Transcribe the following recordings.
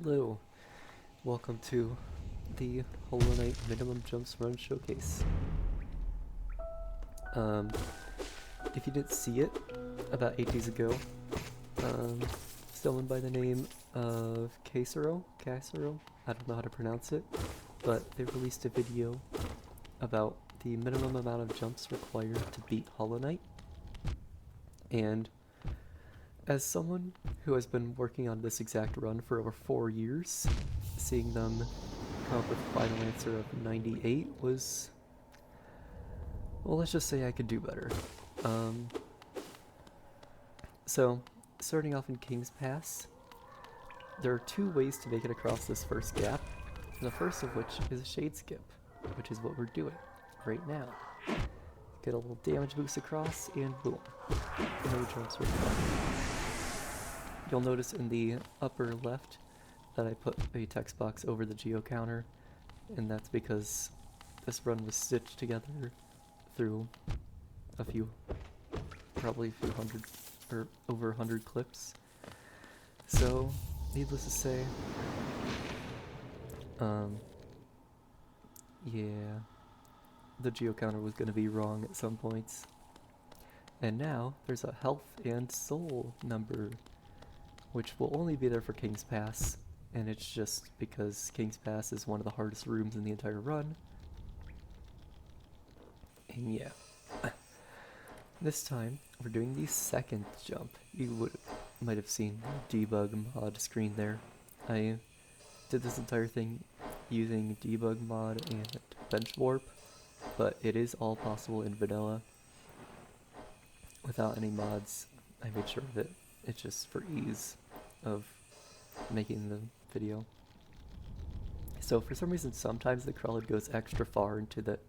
Hello, welcome to the Hollow Knight Minimum Jumps Run Showcase. Um, if you didn't see it, about 8 days ago, someone by the name of Kacero, I don't know how to pronounce it, but they released a video about the minimum amount of jumps required to beat Hollow Knight. And as someone who has been working on this exact run for over 4 years, seeing them come up with a final answer of 98 was, well, let's just say I could do better. So, starting off in King's Pass, there are 2 ways to make it across this first gap, the first of which is a shade skip, which is what we're doing right now. Get a little damage boost across, and boom, no jumps required. You'll notice in the upper left that I put a text box over the geo counter, and that's because this run was stitched together through probably a few hundred, or over 100 clips. So, needless to say, yeah, the geo counter was going to be wrong at some points. And now, there's a health and soul number, which will only be there for King's Pass, and it's just because King's Pass is one of the hardest rooms in the entire run. And yeah. This time, we're doing the second jump. You might have seen the debug mod screen there. I did this entire thing using debug mod and bench warp, but it is all possible in vanilla without any mods. I made sure that it's just for ease of making the video. So for some reason, sometimes the Krellid goes extra far into the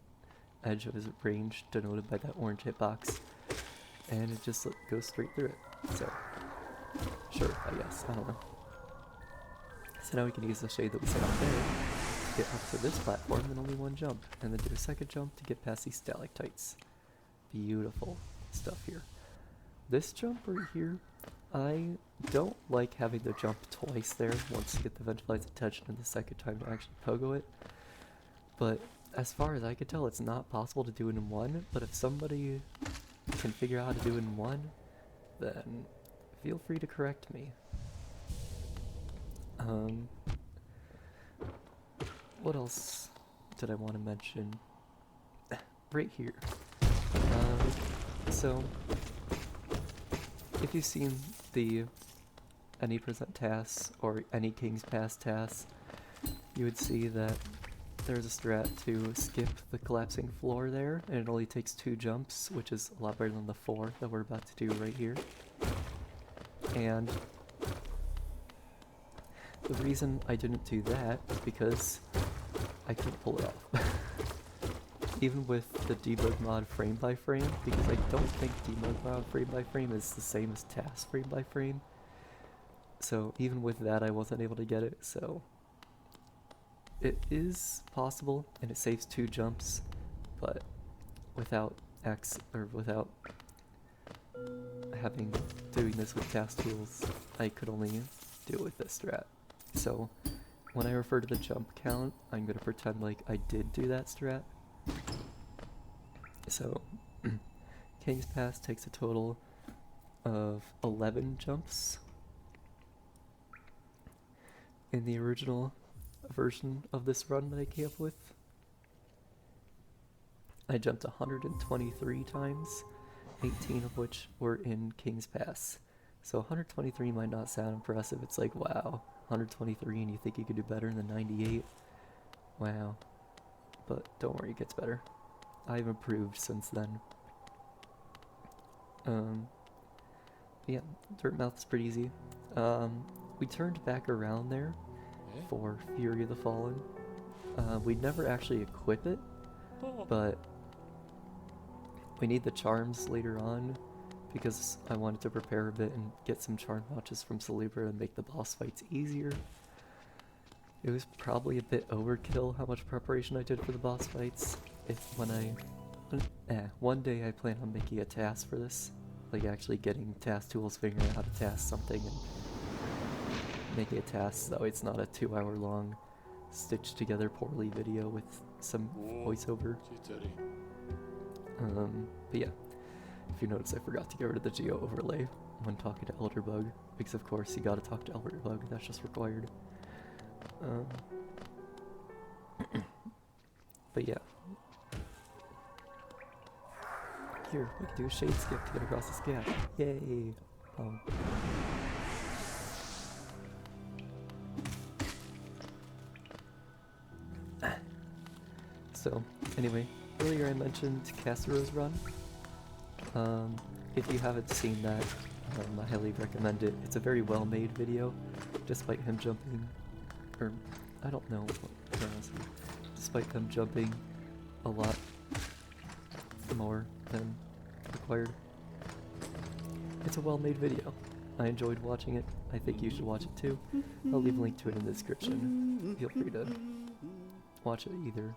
edge of his range, denoted by that orange hitbox, and it just goes straight through it. So, sure, I guess, I don't know. So now we can use the shade that we set up there to get up to this platform in only 1 jump, and then do a second jump to get past these stalactites. Beautiful stuff here. This jump right here, I don't like having to jump twice there once to get the Vengefly's attention and the second time to actually pogo it. But as far as I could tell, it's not possible to do it in 1, but if somebody can figure out how to do it in 1, then feel free to correct me. What else did I want to mention? Right here. So, if you've seen the any percent tasks or any King's Pass tasks, you would see that there's a strat to skip the collapsing floor there, and it only takes 2 jumps, which is a lot better than the 4 that we're about to do right here. And the reason I didn't do that is because I couldn't pull it off. Even with the debug mod frame by frame, because I don't think debug mod frame by frame is the same as task frame by frame. So even with that, I wasn't able to get it, so it is possible, and it saves 2 jumps, but without without doing this with task tools, I could only do it with this strat. So when I refer to the jump count, I'm gonna pretend like I did do that strat. So King's Pass takes a total of 11 jumps. In the original version of this run that I came up with, I jumped 123 times, 18 of which were in King's Pass. So 123 might not sound impressive. It's like, wow, 123 and you think you could do better than 98? Wow. But don't worry, it gets better. I've improved since then. Yeah, Dirtmouth is pretty easy. We turned back around there for Fury of the Fallen. We'd never actually equip it, but we need the charms later on because I wanted to prepare a bit and get some charm pouches from Celebra and make the boss fights easier. It was probably a bit overkill how much preparation I did for the boss fights. One day I plan on making a task for this, like actually getting task tools, figuring out how to task something, and making a task, that way it's not a 2-hour long, stitched together poorly video with some voiceover. But yeah, if you notice, I forgot to get rid of the geo overlay when talking to Elderbug, because of course you gotta talk to Elderbug, that's just required. But yeah. Here, we can do a shade skip to get across this gap. Yay! So, anyway, earlier I mentioned Kacero's run. If you haven't seen that, I highly recommend it. It's a very well-made video, despite him jumping, or I don't know, despite them jumping a lot more than required. It's a well-made video. I enjoyed watching it. I think you should watch it too. I'll leave a link to it in the description. Feel free to watch it either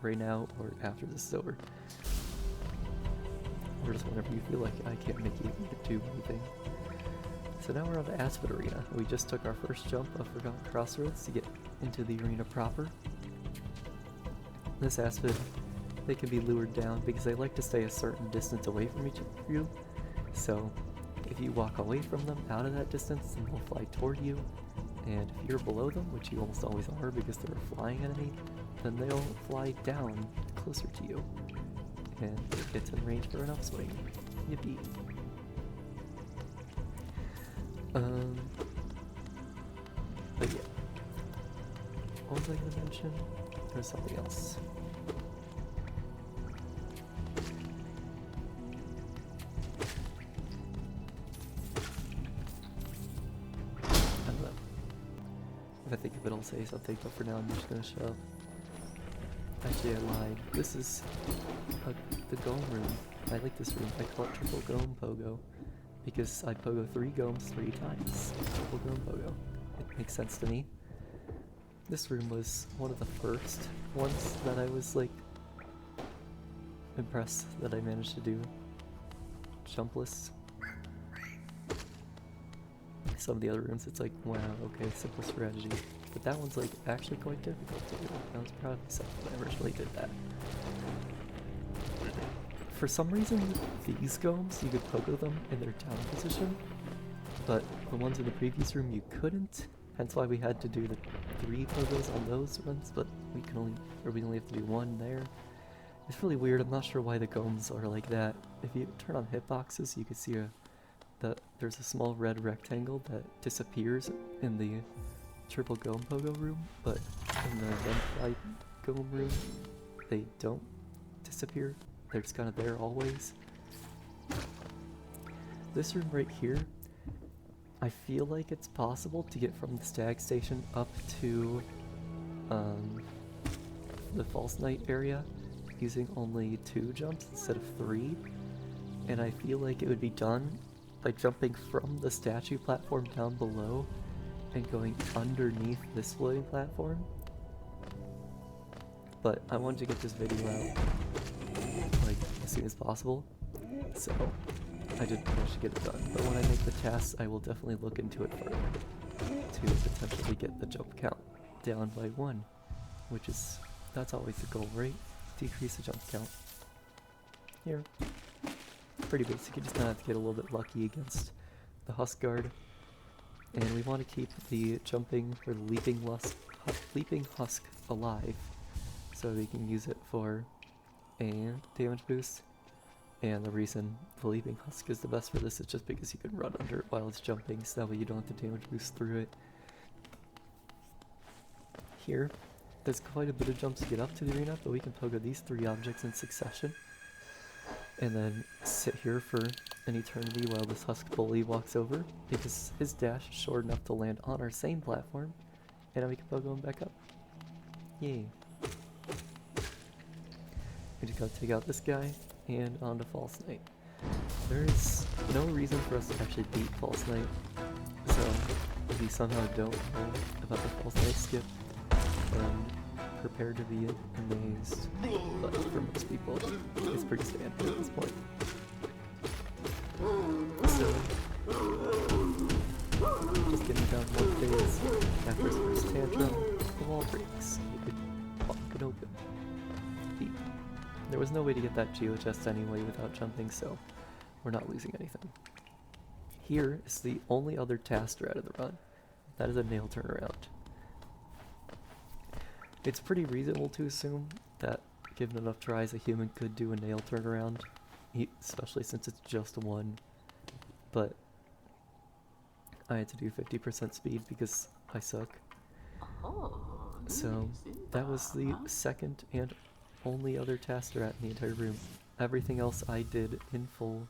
right now or after this is over. Or just whenever you feel like I can't make you do anything. So now we're on the Aspid Arena. We just took our first jump of Forgotten Crossroads to get into the arena proper. This Aspid, they can be lured down because they like to stay a certain distance away from each of you. So if you walk away from them out of that distance, then they'll fly toward you. And if you're below them, which you almost always are because they're a flying enemy, then they'll fly down closer to you. And it gets in range for an upswing. Yippee. But yeah. What was I gonna mention? There's something else. I don't know. If I think of it, I'll say something, but for now I'm just gonna shut up. Actually, I lied. This is the Gome room. I like this room. I call it Triple Gome Pogo because I pogo 3 gomes 3 times. Triple Gome Pogo. It makes sense to me. This room was one of the first ones that I was like impressed that I managed to do jumpless. Some of the other rooms, it's like, wow, okay, simple strategy. But that one's like actually quite difficult to do. I was proud of myself when I originally did that. For some reason, these gomes, you could pogo them in their down position, but the ones in the previous room you couldn't. Hence why we had to do the 3 pogos on those runs, but we only have to do 1 there. It's really weird. I'm not sure why the gomes are like that. If you turn on hitboxes, you can see there's a small red rectangle that disappears in the Triple Gome Pogo room, but in the Gunfly Gome room, they don't disappear. They're just kind of there always. This room right here, I feel like it's possible to get from the Stag Station up to the False Knight area using only 2 jumps instead of 3. And I feel like it would be done by jumping from the statue platform down below and going underneath this floating platform. But I wanted to get this video out like as soon as possible, so I didn't manage to get it done. But when I make the tasks, I will definitely look into it further to potentially get the jump count down by 1, which is, that's always the goal, right? Decrease the jump count. Here. Pretty basic, you just kind of have to get a little bit lucky against the Husk Guard. And we want to keep the jumping or the leaping husk alive, so we can use it for a damage boost. And the reason the leaping husk is the best for this is just because you can run under it while it's jumping, so that way you don't have to damage boost through it. Here, there's quite a bit of jumps to get up to the arena, but we can pogo these 3 objects in succession. And then sit here for an eternity while this husk bully walks over, because his dash is short enough to land on our same platform, and then we can pogo him back up. Yay. We just gotta take out this guy, and on to False Knight. There's no reason for us to actually beat False Knight, so if you somehow don't know about the False Knight skip, then prepare to be amazed. But for most people, it's pretty standard at this point. So, just getting down 1 phase. wall breaks. You could pop it open. Eat. There was no way to get that geo chest anyway without jumping, so we're not losing anything. Here is the only other task strat of the run. That is a nail turnaround. It's pretty reasonable to assume that given enough tries, a human could do a nail turnaround, especially since it's just one. But I had to do 50% speed because I suck. So that was the second and only other task strat in the entire room. Everything else I did in full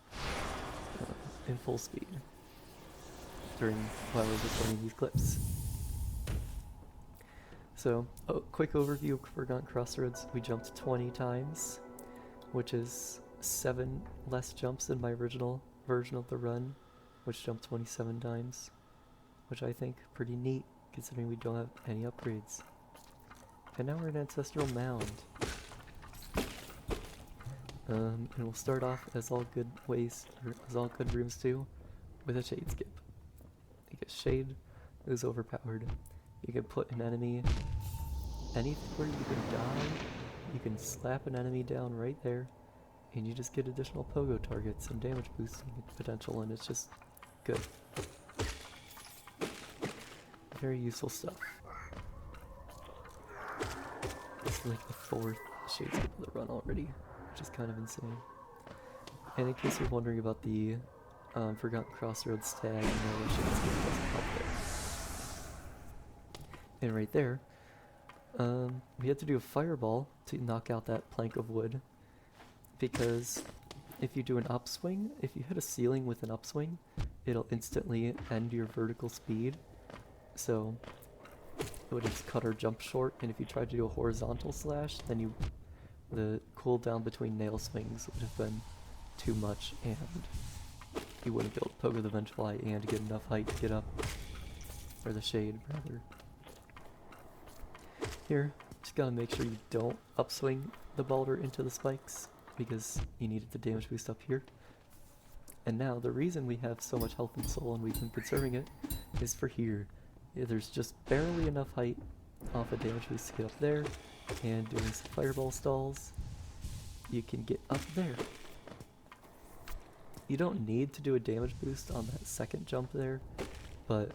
speed while I was recording these clips. So, quick overview of Forgotten Crossroads. We jumped 20 times, which is 7 less jumps than my original version of the run, which jumped 27 times, which I think pretty neat considering we don't have any upgrades. And now we're in Ancestral Mound. And we'll start off as all good rooms do, with a shade skip. Because shade is overpowered. You can put an enemy anywhere you can die. You can slap an enemy down right there, and you just get additional pogo targets and damage boosting potential, and it's just good. Very useful stuff. It's like the 4th shade skip of the run already, which is kind of insane. And in case you're wondering about the Forgotten Crossroads tag, no, the shade skip doesn't help there. And right there, we had to do a fireball to knock out that plank of wood, because if you do an upswing, if you hit a ceiling with an upswing, it'll instantly end your vertical speed. So it would just cut our jump short, and if you tried to do a horizontal slash, then the cooldown between nail swings would have been too much, and you wouldn't be able to pogo the Vengefly and get enough height to get up, or the shade rather. Here, just gotta make sure you don't upswing the boulder into the spikes, because you needed the damage boost up here. And now, the reason we have so much health and soul and we've been conserving it is for here. Yeah, there's just barely enough height off a damage boost to get up there, and doing some fireball stalls, you can get up there. You don't need to do a damage boost on that second jump there, but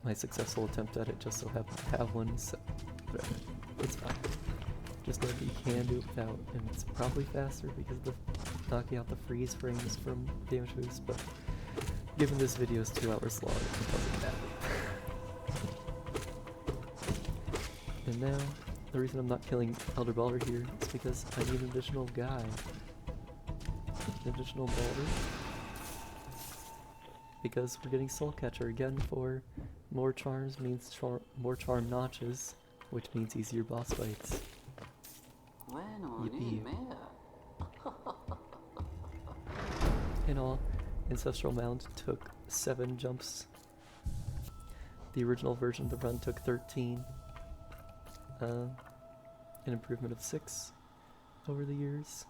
my successful attempt at it just so happened to have one, so whatever, it's fine. Just know that you can do it without, and it's probably faster because of the knocking out the freeze frames from damage boost, but given this video is 2 hours long, it doesn't matter. And now, the reason I'm not killing Elder Balder here is because I need an additional guy. An additional Balder. Because we're getting Soul Catcher again for more charms means more charm notches, which means easier boss fights. Yippee. In all, Ancestral Mound took 7 jumps. The original version of the run took 13. An improvement of 6 over the years.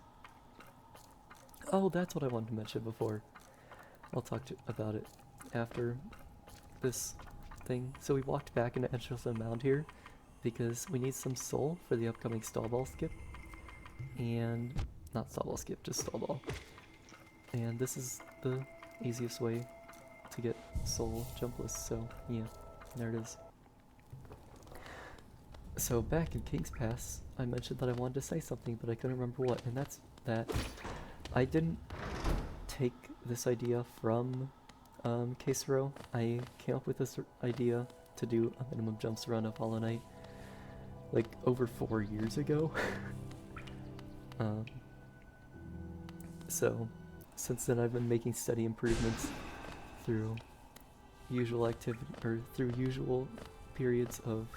Oh, that's what I wanted to mention before. I'll talk about it after this thing. So we walked back into Ancestral Mound here because we need some soul for the upcoming stall ball skip. And not stall ball skip, just stall ball. And this is the easiest way to get soul jumpless, so yeah, there it is. So back in King's Pass, I mentioned that I wanted to say something, but I couldn't remember what, and that's that I didn't take this idea from Kacero. I came up with this idea to do a minimum jumps run of Hollow Knight like over 4 years ago. So since then I've been making steady improvements through usual activity, or through usual periods of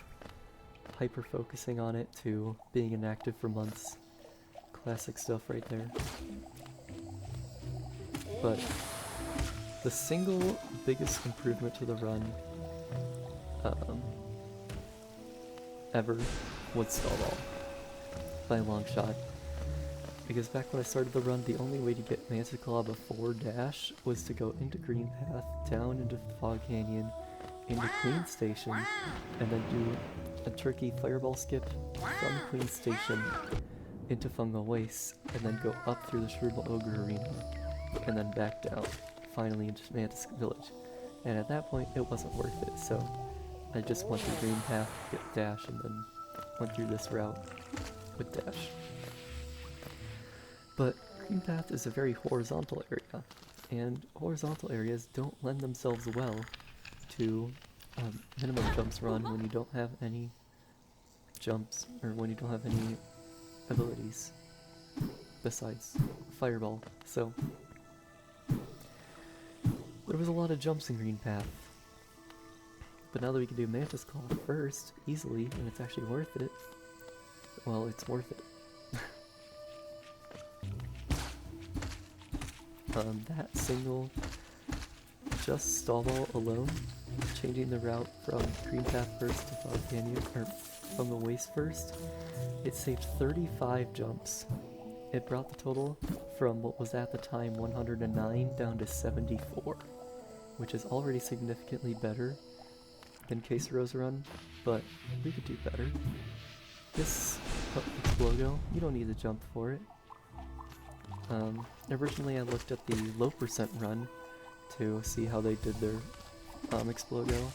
hyper focusing on it to being inactive for months. Classic stuff right there. But the single biggest improvement to the run ever was stall ball by a long shot. Because back when I started the run, the only way to get Manticlaw before dash was to go into Green Path, down into Fog Canyon, into Queen Station, and then do a turkey fireball skip from Queen Station into Fungal Waste, and then go up through the Shrewdable Ogre Arena, and then back down, finally into Mantis Village. And at that point, it wasn't worth it, so I just went through Green Path, get Dash, and then went through this route with Dash. But Green Path is a very horizontal area, and horizontal areas don't lend themselves well to minimum jumps run when you don't have any jumps, or when you don't have any abilities besides Fireball. So there was a lot of jumps in Green Path. But now that we can do Mantis Claw first, easily, and it's actually worth it, well, it's worth it. That single, just Stall Ball alone, changing the route from Green Path first to Fog Canyon, or from the Waste first, it saved 35 jumps. It brought the total from what was at the time 109 down to 74, which is already significantly better than Kacero's run, but we could do better. This Explogo, you don't need to jump for it. Originally I looked at the low percent run to see how they did their Explogo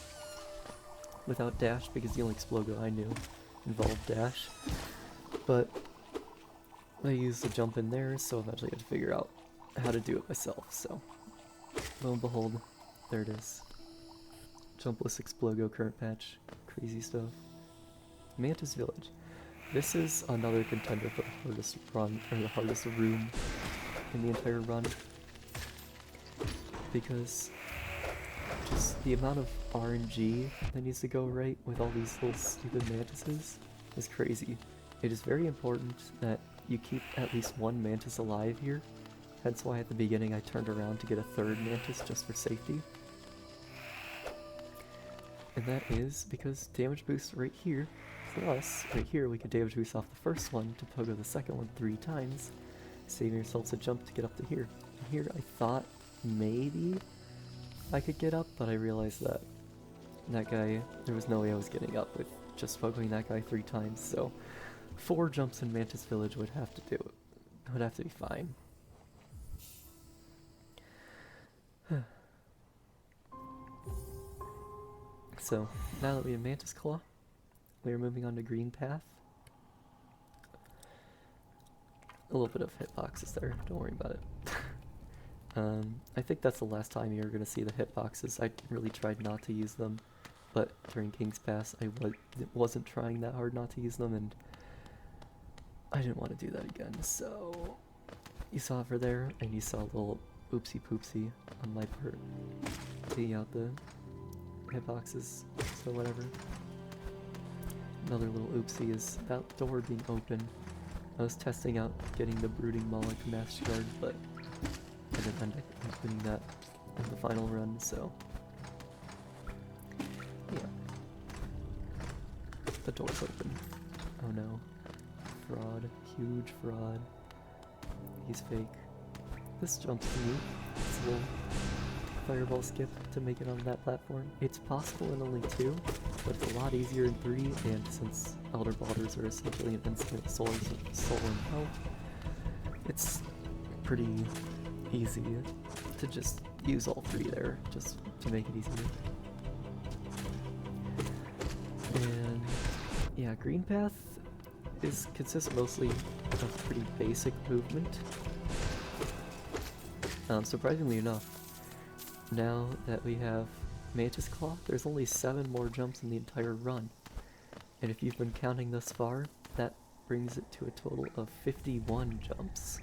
without Dash, because the only Explogo I knew involved Dash. But I used the jump in there, so eventually I had to figure out how to do it myself, so lo and behold, there it is. Jumpless Explogo current patch. Crazy stuff. Mantis Village. This is another contender for the hardest run, or the hardest room in the entire run. Because just the amount of RNG that needs to go right with all these little stupid mantises is crazy. It is very important that you keep at least one mantis alive here. Hence why at the beginning I turned around to get a third mantis just for safety. And that is because damage boost right here, plus right here we could damage boost off the first one to pogo the second one 3 times, saving yourselves a jump to get up to here. And here I thought maybe I could get up, but I realized that guy, there was no way I was getting up with just pogoing that guy 3 times, so 4 jumps in Mantis Village would have to do it. Would have to be fine. So, now that we have Mantis Claw, we are moving on to Green Path. A little bit of hitboxes there, don't worry about it. I think that's the last time you're going to see the hitboxes. I really tried not to use them, but during King's Pass I wasn't trying that hard not to use them, and I didn't want to do that again, so you saw it for there, and you saw a little oopsie poopsie on my part, taking out the hitboxes, so whatever. Another little oopsie is that door being open. I was testing out getting the Brooding Moloch Master Guard, but I didn't end up doing that in the final run, so yeah. The door's open. Oh no. Fraud. Huge fraud. He's fake. This jump's neat. It's a little fireball skip to make it on that platform. It's possible in only 2, but it's a lot easier in 3, and since Elder Balders are essentially an instant soul and health, it's pretty easy to just use all 3 there, just to make it easier. And yeah, Green Path consists mostly of pretty basic movement. Surprisingly enough, now that we have Mantis Claw, there's only 7 more jumps in the entire run. And if you've been counting thus far, that brings it to a total of 51 jumps,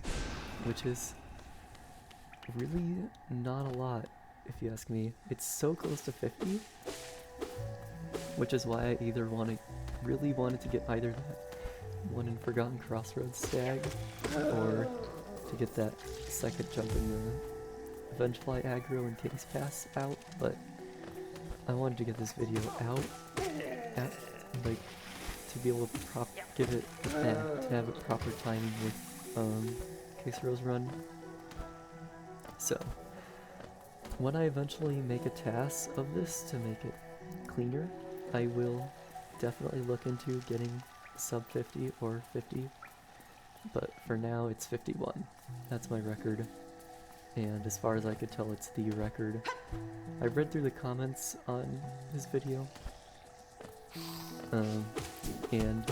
which is really not a lot, if you ask me. It's so close to 50, which is why I either really wanted to get either that one in Forgotten Crossroads stag, or to get that second jump in the Vengefly aggro and King's Pass out, but I wanted to get this video out to be able to to have it proper timing with Kacero's run. So when I eventually make a task of this to make it cleaner, I will definitely look into getting sub 50 or 50, but for now it's 51. That's my record, and as far as I could tell, it's the record. I read through the comments on his video, and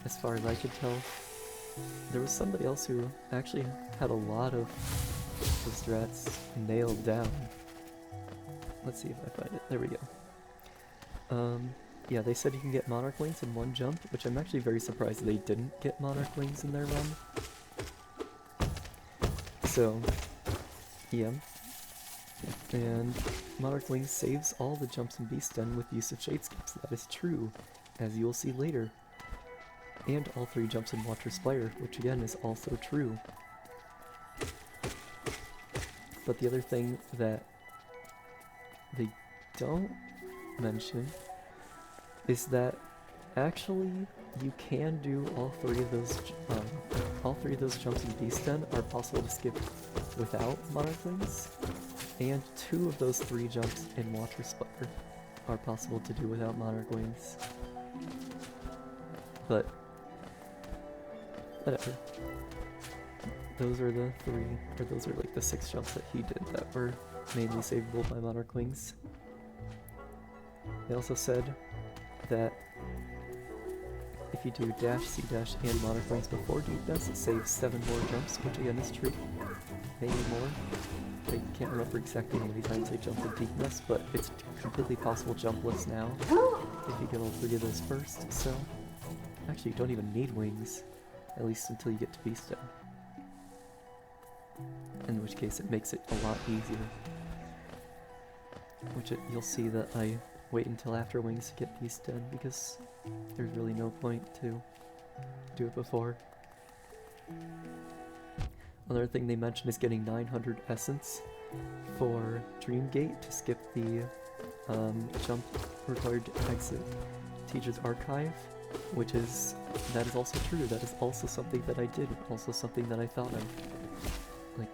as far as I could tell, there was somebody else who actually had a lot of the strats nailed down. Let's see if I find it. There we go. Yeah, they said you can get Monarch Wings in one jump, which I'm actually very surprised they didn't get Monarch Wings in their run. So, yeah. And Monarch Wings saves all the jumps in Beast Den with use of Shade Skips. That is true, as you will see later. And all 3 jumps in Water Spire, which again is also true. But the other thing that they don't mention is that actually you can do all 3 of those jumps in Beast Den are possible to skip without Monarch Wings, and 2 of those 3 jumps in Water Spire are possible to do without Monarch Wings. But whatever. Those are the 3, or those are like the 6 jumps that he did that were mainly savable by Monarch Wings. They also said that if you do dash, C-dash, and Monarch Wings before Deep Nest, it saves 7 more jumps, which again is true. Maybe more. I can't remember exactly how many times I jumped in Deep Nest, but it's completely possible jumpless now if you get all 3 of those first, so actually you don't even need wings, at least until you get to Beast Den. In which case it makes it a lot easier. You'll see that I wait until after wings to get Beast Den because there's really no point to do it before. Another thing they mentioned is getting 900 essence for Dream Gate to skip the jump required to exit Teacher's Archive, that is also true. That is also something that I did, also something that I thought of, like,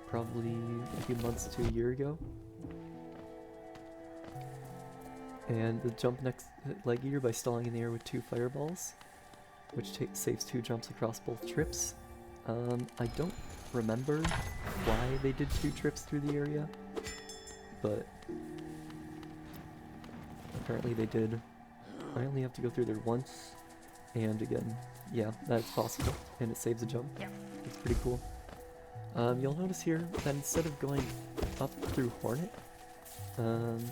probably a few months to a year ago. And the jump next leg eater by stalling in the air with 2 fireballs, which saves 2 jumps across both trips. I don't remember why they did 2 trips through the area, but apparently they did. I only have to go through there once, and again, yeah, that's possible, and it saves a jump. It's pretty cool. You'll notice here that instead of going up through Hornet, and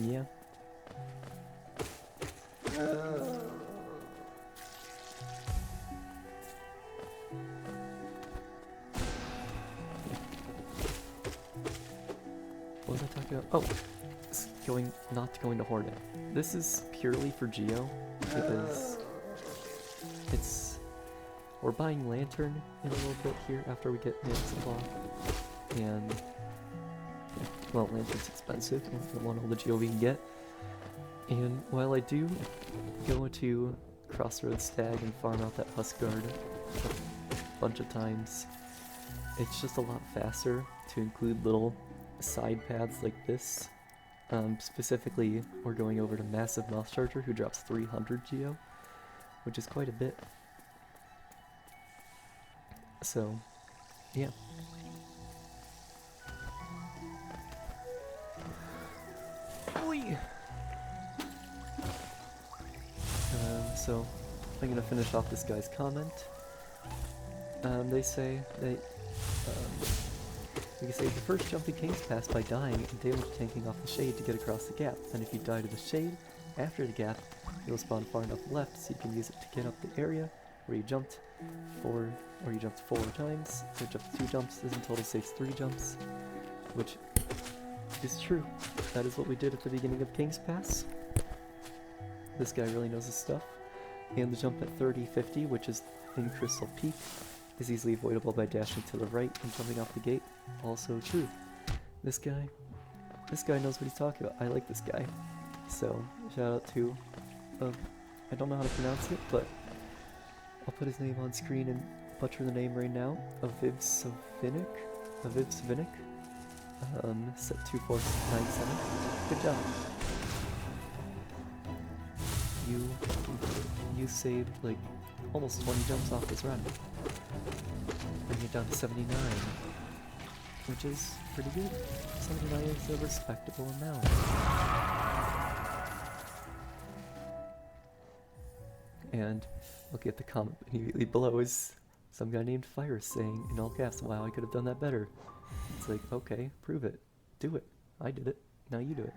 yeah. What was I talking about? Oh, not going to Hornet. This is purely for Geo, because we're buying Lantern in a little bit here after we get Manson Block, and well, Lantern's expensive, we want all the Geo we can get. And while I do go into Crossroads Stag and farm out that Husk Guard a bunch of times, it's just a lot faster to include little side paths like this. Specifically, we're going over to Massive Mouse Charger, who drops 300 Geo, which is quite a bit. So, yeah. So, I'm gonna finish off this guy's comment. They say that you can save the first jump in King's Pass by dying and damage tanking off the shade to get across the gap. And if you die to the shade after the gap, it'll spawn far enough left so you can use it to get up the area where you jumped 4 times. So jumped 2 jumps. This in total saves 3 jumps, which is true. That is what we did at the beginning of King's Pass. This guy really knows his stuff. And the jump at 30-50, which is in Crystal Peak, is easily avoidable by dashing to the right and jumping off the gate. Also true. This guy knows what he's talking about. I like this guy. So, shout out to, I don't know how to pronounce it, but I'll put his name on screen and butcher the name right now. Aviv Savinik. set 2497. Good job. You saved like almost 20 jumps off this run. Bring it down to 79, which is pretty good. 79 is a respectable amount. And looking at the comment immediately below is some guy named Fire saying in all caps, "Wow, I could have done that better." It's like, okay, prove it. Do it. I did it. Now you do it.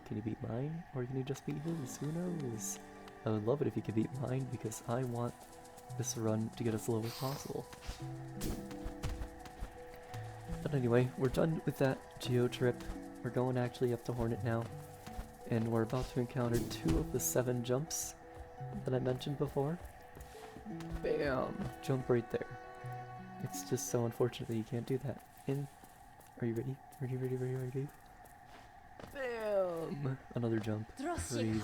Can you beat mine? Or can you just beat his? Who knows? I would love it if you could beat mine because I want this run to get as low as possible. But anyway, we're done with that geo trip. We're going actually up to Hornet now. And we're about to encounter 2 of the 7 jumps that I mentioned before. Bam! Jump right there. It's just so unfortunate that you can't do that. Are you ready? Ready? Bam! Another jump. Crazy.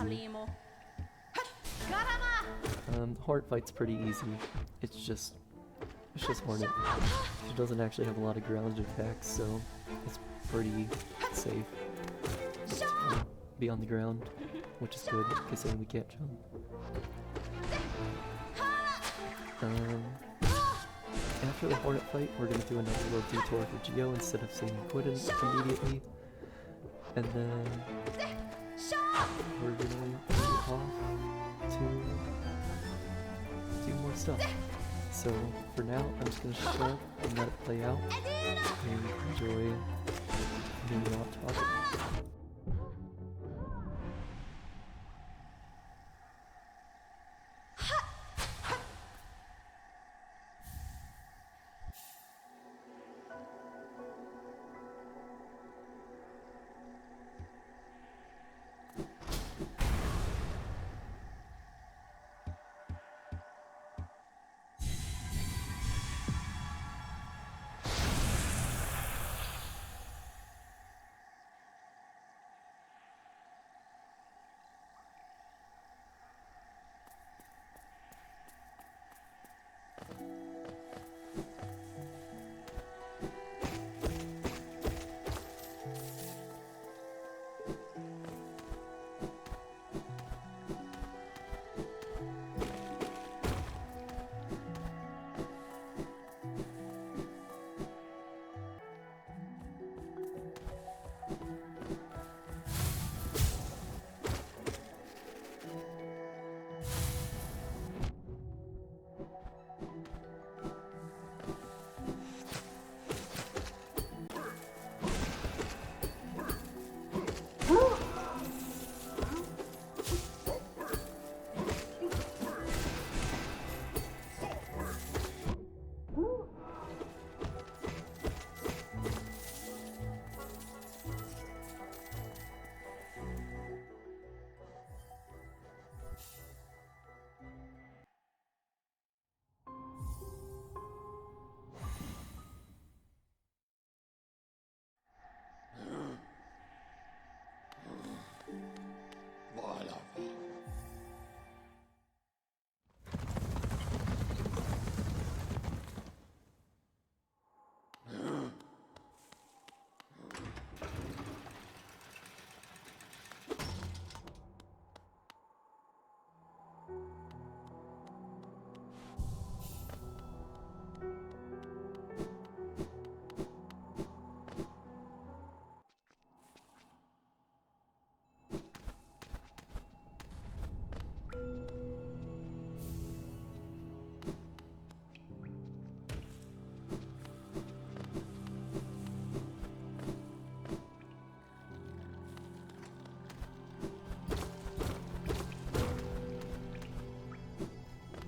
Hornet fight's pretty easy. It's just Hornet. She doesn't actually have a lot of grounded attacks, so it's pretty safe. Be on the ground, which is good, considering we can't jump. After the Hornet fight, we're gonna do another little detour for Geo instead of saying quit immediately. And then we're gonna get off to do more stuff. So for now, I'm just gonna shut up and let it play out and enjoy me not talking.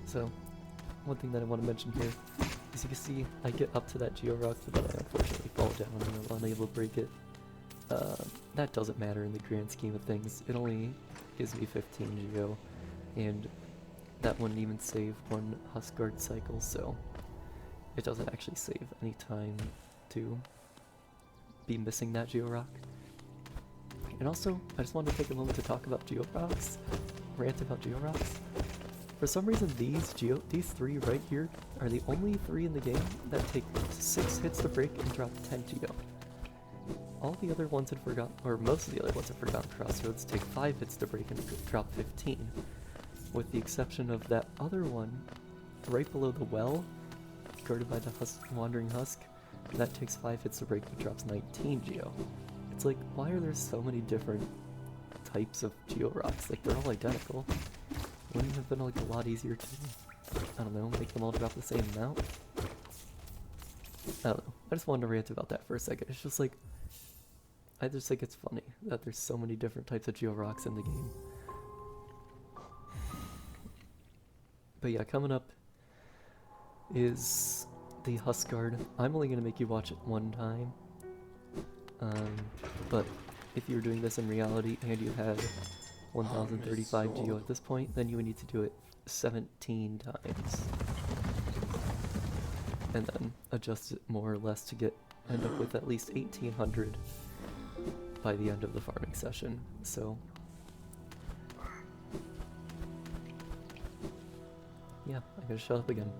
So, one thing that I want to mention here is you can see I get up to that Geo Rock, but then I unfortunately fall down and I'm unable to break it. That doesn't matter in the grand scheme of things. It only gives me 15 Geo, and that wouldn't even save 1 Huskguard cycle, so it doesn't actually save any time to be missing that Geo Rock. And also, I just wanted to take a moment to talk about Geo Rocks, rant about Geo Rocks. For some reason, these 3 right here are the only 3 in the game that take 6 hits to break and drop 10 Geo. all the other ones in Forgotten, or most of the other ones in Forgotten Crossroads take 5 hits to break and drop 15. With the exception of that other one, right below the well, guarded by the Wandering Husk, that takes 5 hits to break but drops 19 Geo. It's like, why are there so many different types of Geo Rocks? Like, they're all identical. Wouldn't it have been like a lot easier to, I don't know, make them all drop the same amount? I don't know. I just wanted to rant about that for a second. It's just like, I just think it's funny that there's so many different types of Geo Rocks in the game. But yeah, coming up is the Huskguard. I'm only going to make you watch it one time. But if you were doing this in reality and you had 1035 Geo at this point, then you would need to do it 17 times. And then adjust it more or less to end up with at least 1800 by the end of the farming session. So yeah, I'm gonna shut up again.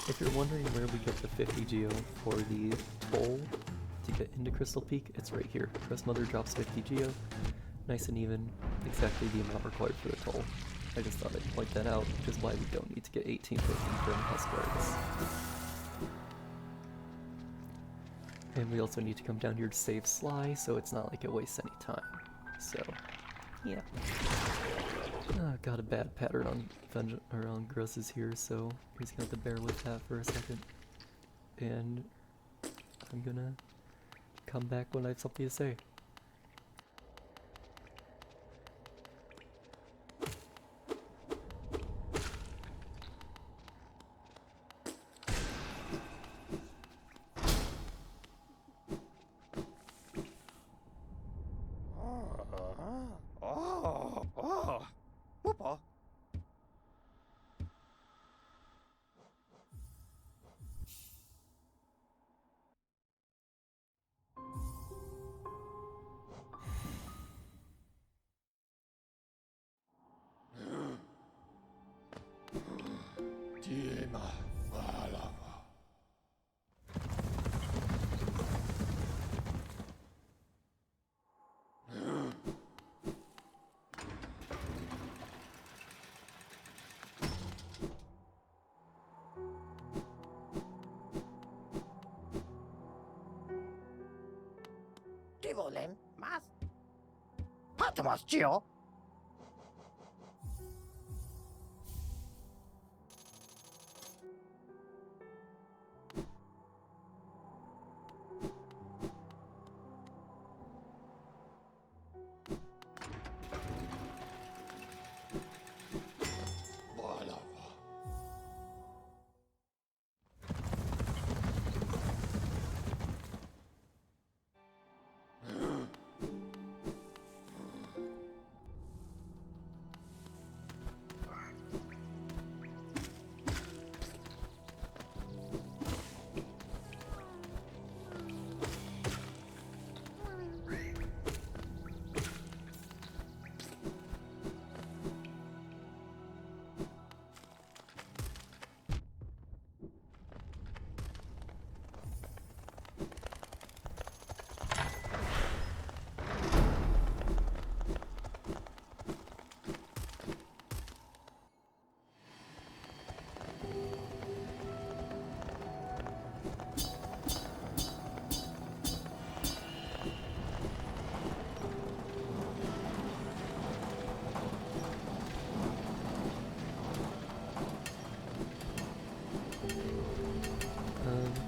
If you're wondering where we get the 50 Geo for the toll to get into Crystal Peak, it's right here. Crest Mother drops 50 Geo, nice and even, exactly the amount required for the toll. I just thought I'd point that out, which is why we don't need to get 1850 from Huskguards. And we also need to come down here to save Sly, so it's not like it wastes any time. So, yeah. Got a bad pattern on Grosses here, so he's gonna have to bear with that for a second. And I'm gonna come back when I have something to say. Volem más. Patmos, Gio.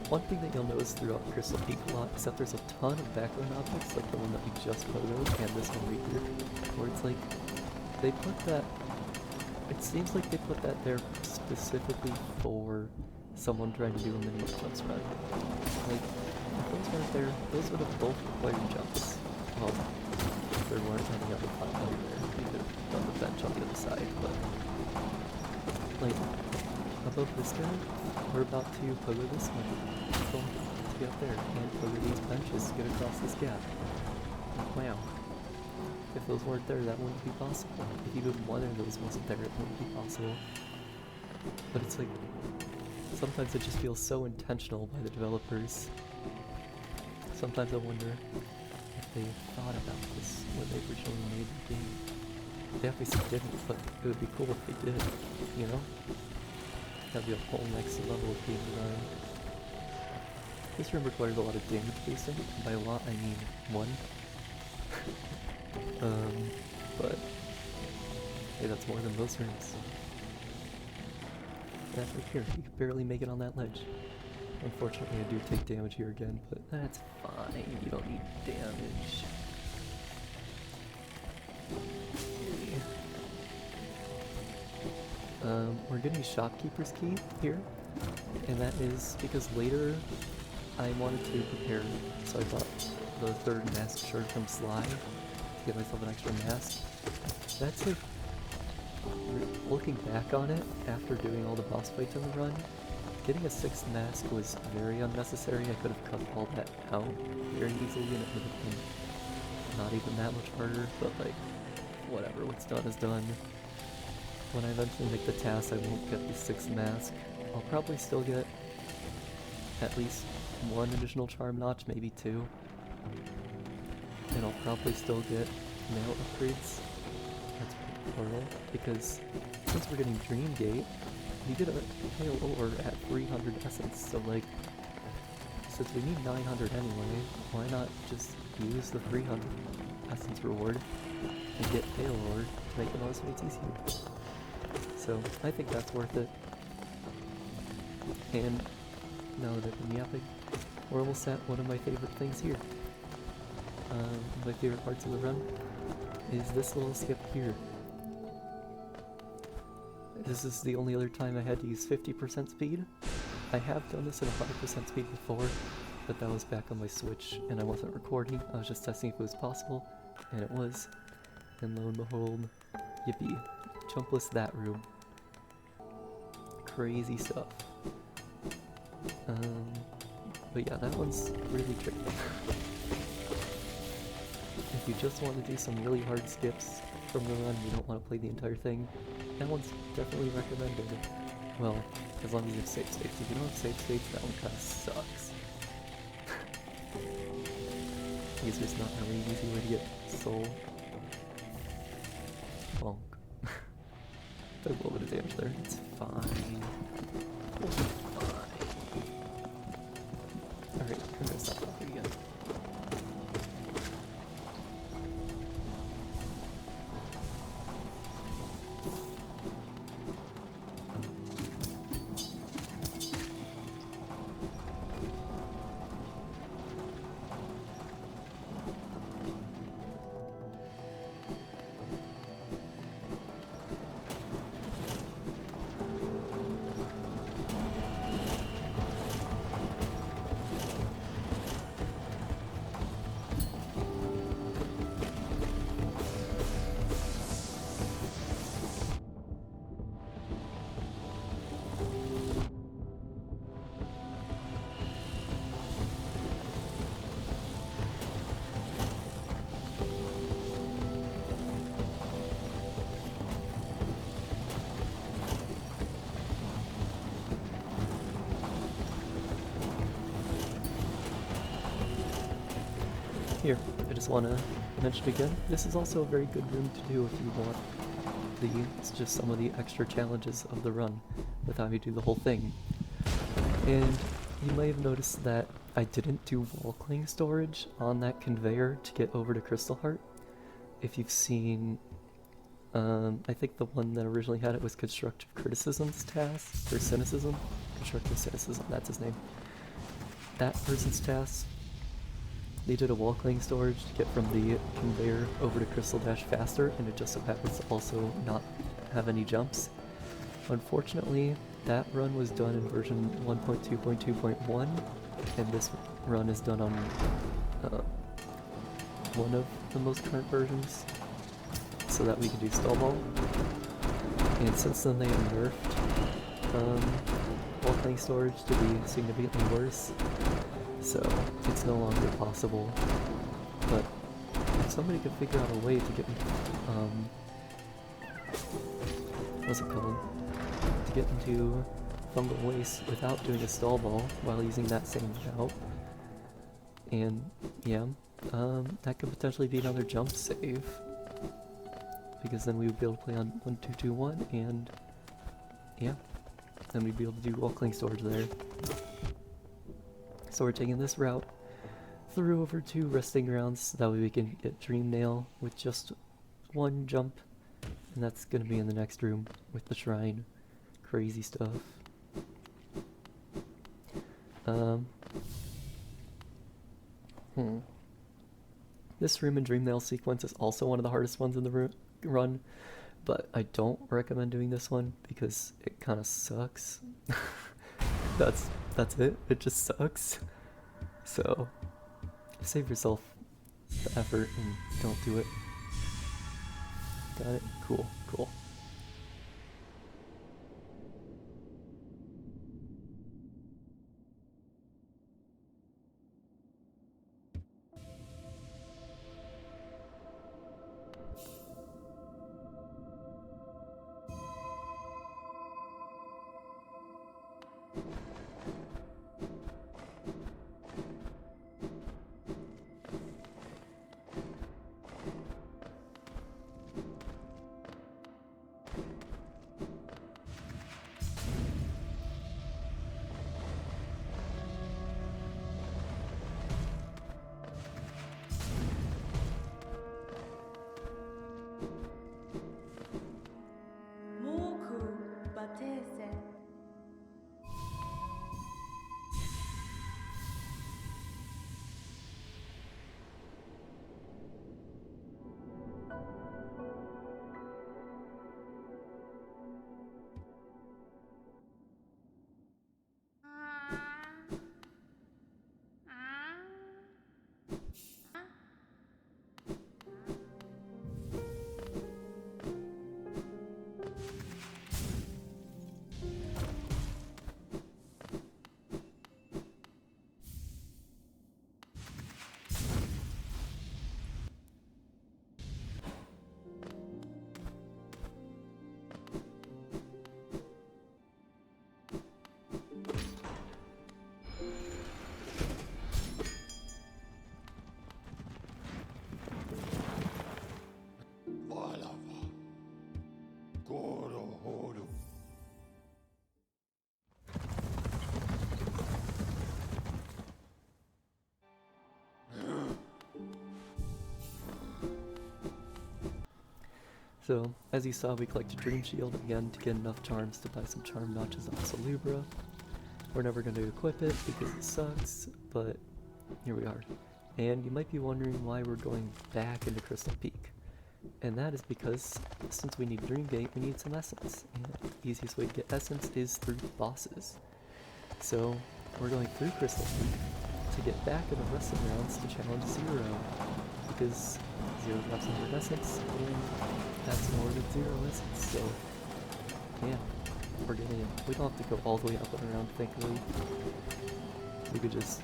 one thing that you'll notice throughout Crystal Peak a lot is that there's a ton of background objects, like the one that we just photoed, and this one right here, where it's like, they put that, it seems like they put that there specifically for someone trying to do a mini jumps run. Like, if those weren't there, those would have both required jumps. Well, if there weren't any other platform there, we could have done the bench on the other side, but, like, above this guy, we're about to pogo this one, going to get up there, and pogo these benches to get across this gap. Wow. If those weren't there, that wouldn't be possible. If even one of those wasn't there, it wouldn't be possible. But it's like, sometimes it just feels so intentional by the developers. Sometimes I wonder if they thought about this when they originally made the game. They obviously didn't, but it would be cool if they did, you know? That'd be a whole next level of game design. This room requires a lot of damage boosting, and by a lot I mean one. But hey, that's more than most rooms. That right here, you can barely make it on that ledge. Unfortunately, I do take damage here again, but that's fine. You don't need damage. We're getting Shopkeeper's Key here, and that is because later I wanted to prepare, so I bought the third mask shard from Sly to get myself an extra mask. That's like, looking back on it, after doing all the boss fights in the run, getting a sixth mask was very unnecessary. I could have cut all that out very easily and it would have been not even that much harder, but like, whatever, what's done is done. When I eventually make the task, I won't get the sixth mask. I'll probably still get at least one additional charm notch, maybe two. And I'll probably still get mail upgrades. That's plural, because since we're getting Dream Gate, you get a Pale Ore at 300 essence, so like, since we need 900 anyway, why not just use the 300 essence reward and get Pale Ore to make the bonus fights easier? So, I think that's worth it. And now that I'm yapping, we're almost at one of my favorite things here. My favorite parts of the run is this little skip here. This is the only other time I had to use 50% speed. I have done this at 100% speed before, but that was back on my Switch and I wasn't recording. I was just testing if it was possible, and it was. And lo and behold, yippee, jumpless that room. Crazy stuff. But yeah, that one's really tricky. If you just want to do some really hard skips from the run, you don't want to play the entire thing, that one's definitely recommended. Well, as long as you have save states. If you don't have save states, that one kind of sucks. Because there's not a really easy way to get soul. Bonk. Took a little bit of damage there. It's fine. We'll be fine. Alright, I'm gonna stop talking again. Here, I just want to mention again, this is also a very good room to do if you want it's just some of the extra challenges of the run without you do the whole thing. And you may have noticed that I didn't do wall cling storage on that conveyor to get over to Crystal Heart. If you've seen, I think the one that originally had it was Constructive Criticism's task, or Cynicism? Constructive Cynicism, that's his name. that person's task. They did a wall cleaning storage to get from the conveyor over to Crystal Dash faster, and it just so happens to also not have any jumps. Unfortunately, that run was done in version 1.2.2.1, and this run is done on one of the most current versions, so that we can do stall ball. And since then they have nerfed wall cleaning storage to be significantly worse, so it's no longer possible. But if somebody could figure out a way to get what's it called? To get into fungal waste without doing a stall ball while using that same route, and yeah, that could potentially be another jump save, because then we would be able to play on 1.2.2.1, and yeah, then we'd be able to do wall cleaning storage there. So we're taking this route through over to resting grounds, so that way we can get Dream Nail with just one jump, and that's gonna be in the next room with the shrine. Crazy stuff. This room and Dream Nail sequence is also one of the hardest ones in the run, but I don't recommend doing this one because it kind of sucks. That's it. It just sucks. So save yourself the effort and don't do it. Got it? Cool, cool. So, as you saw, we collected Dream Shield again to get enough charms to buy some charm notches on Salubra. We're never going to equip it because it sucks, but here we are. And you might be wondering why we're going back into Crystal Peak. And that is because, since we need Dream Gate, we need some essence. And the easiest way to get essence is through bosses. So, we're going through Crystal Peak to get back in the resting grounds to challenge Zero. Because Zero drops 100 essence, and that's more than 0 essence, so yeah, we're getting it. We don't have to go all the way up and around, thankfully. We could just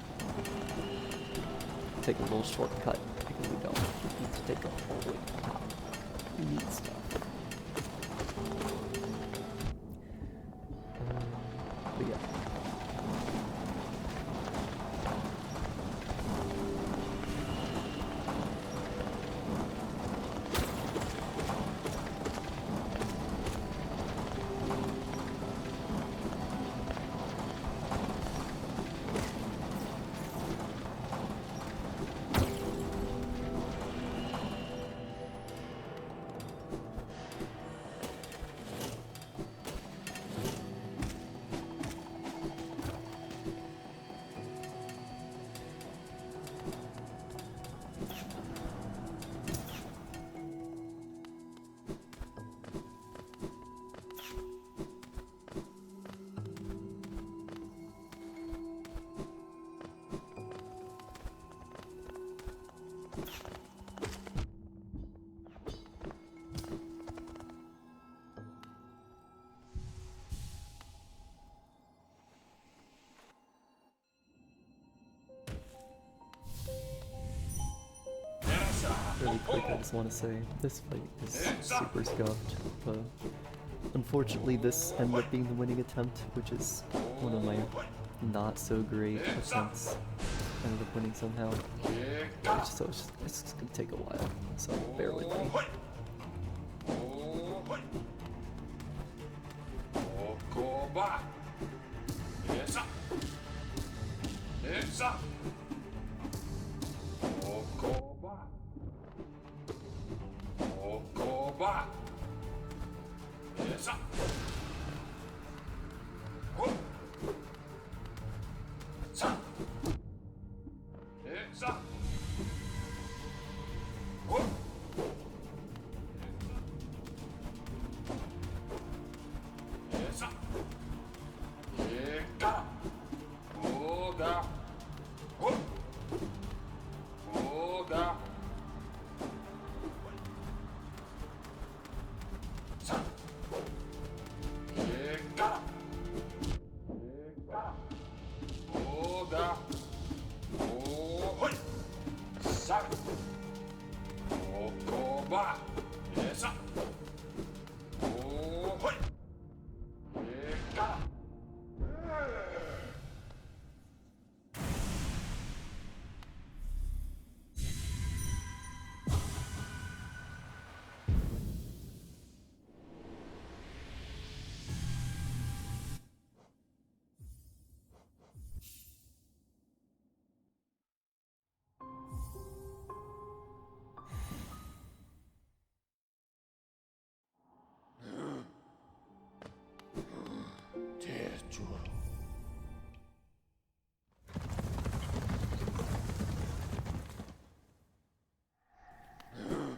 take a little shortcut, because we don't need to take it all the way to the top. We need stuff. But yeah. quick, I just want to say this fight is super scuffed, but unfortunately this ended up being the winning attempt, which is one of my not so great attempts. Ended up winning somehow. So it's just gonna take a while, so bear with me.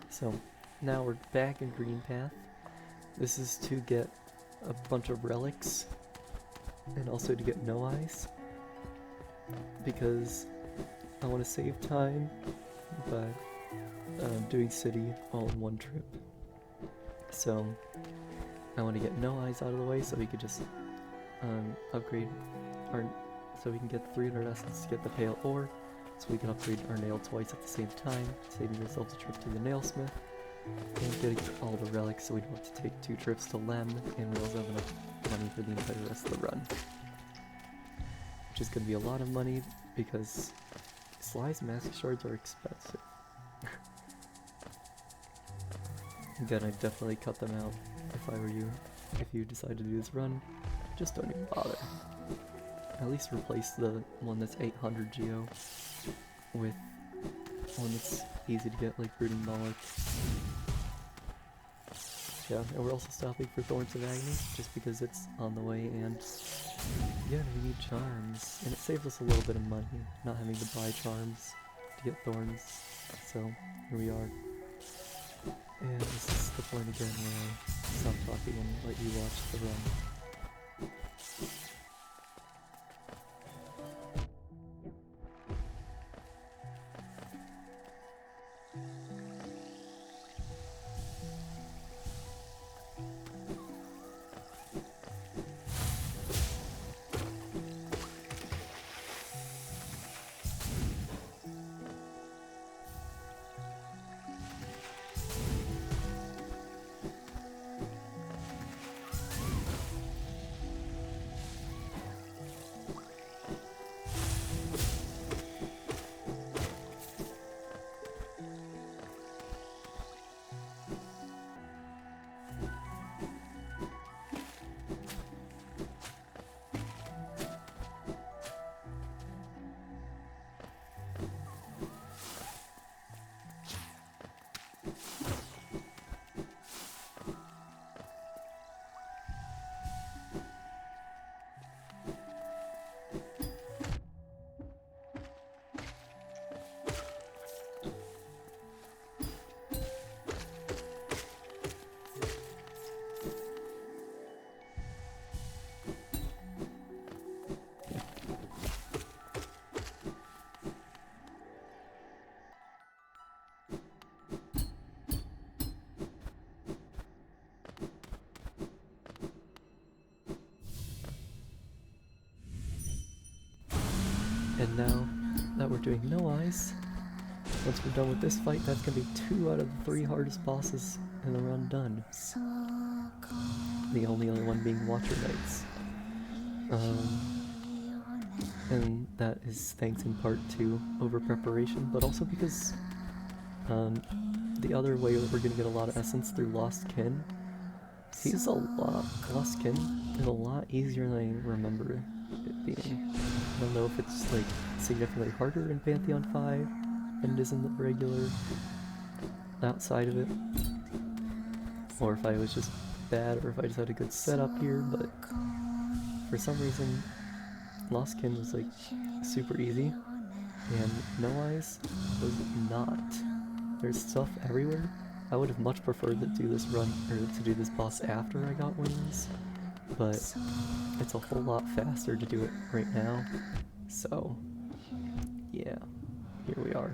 So now we're back in Green Path. This is to get a bunch of relics and also to get no eyes because I want to save time by doing city all in one trip. So I want to get no eyes out of the way so we could just upgrade our, so we can get 300 essence to get the pale ore, so we can upgrade our nail twice at the same time, saving ourselves a trip to the nailsmith, and getting all the relics so we don't have to take 2 trips to Lem, and we also have enough money for the entire rest of the run. Which is going to be a lot of money because Sly's mask shards are expensive. Again, I'd definitely cut them out if I were you. If you decide to do this run, just don't even bother. At least replace the one that's 800 Geo with one that's easy to get, like Brooding Bollock. Yeah, and we're also stopping for Thorns of Agony, just because it's on the way, and yeah, we need charms. And it saves us a little bit of money, not having to buy charms to get thorns. So, here we are. And this is the point again where I stop talking and let you watch the run. And now that we're doing no eyes, once we're done with this fight, that's gonna be 2 out of the 3 hardest bosses in the run done. The only other one being Watcher Knights. And that is thanks in part to over preparation, but also because the other way that we're gonna get a lot of essence through Lost Kin. Lost Kin is a lot easier than I remember it being. I don't know if it's like significantly harder in Pantheon 5 than it is in the regular outside of it, or if I was just bad, or if I just had a good setup here, but for some reason Lost Kin was like super easy, and No Eyes was not. There's stuff everywhere. I would have much preferred to do this run, or to do this boss after I got wings, but it's a whole lot faster to do it right now. So, yeah, here we are.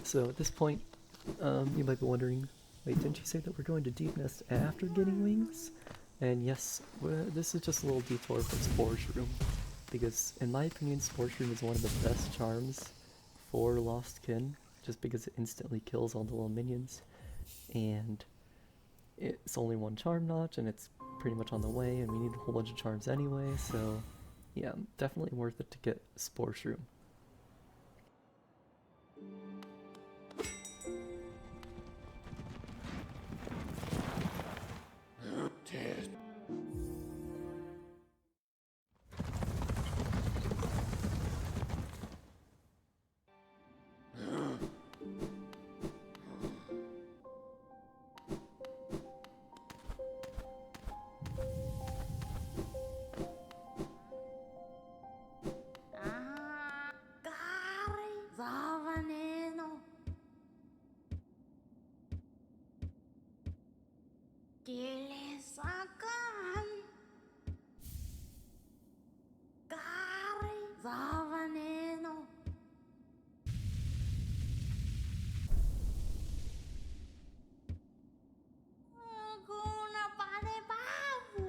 So at this point, you might be wondering, wait, didn't you say that we're going to Deep Nest after getting wings? And yes, this is just a little detour for Spore's Room, because in my opinion, Spore's Room is one of the best charms for Lost Kin, just because it instantly kills all the little minions, and it's only one charm notch, and it's pretty much on the way, and we need a whole bunch of charms anyway, so yeah, definitely worth it to get Spore's Room. Kilisakan Kari Zavaneno Guna Pane Babu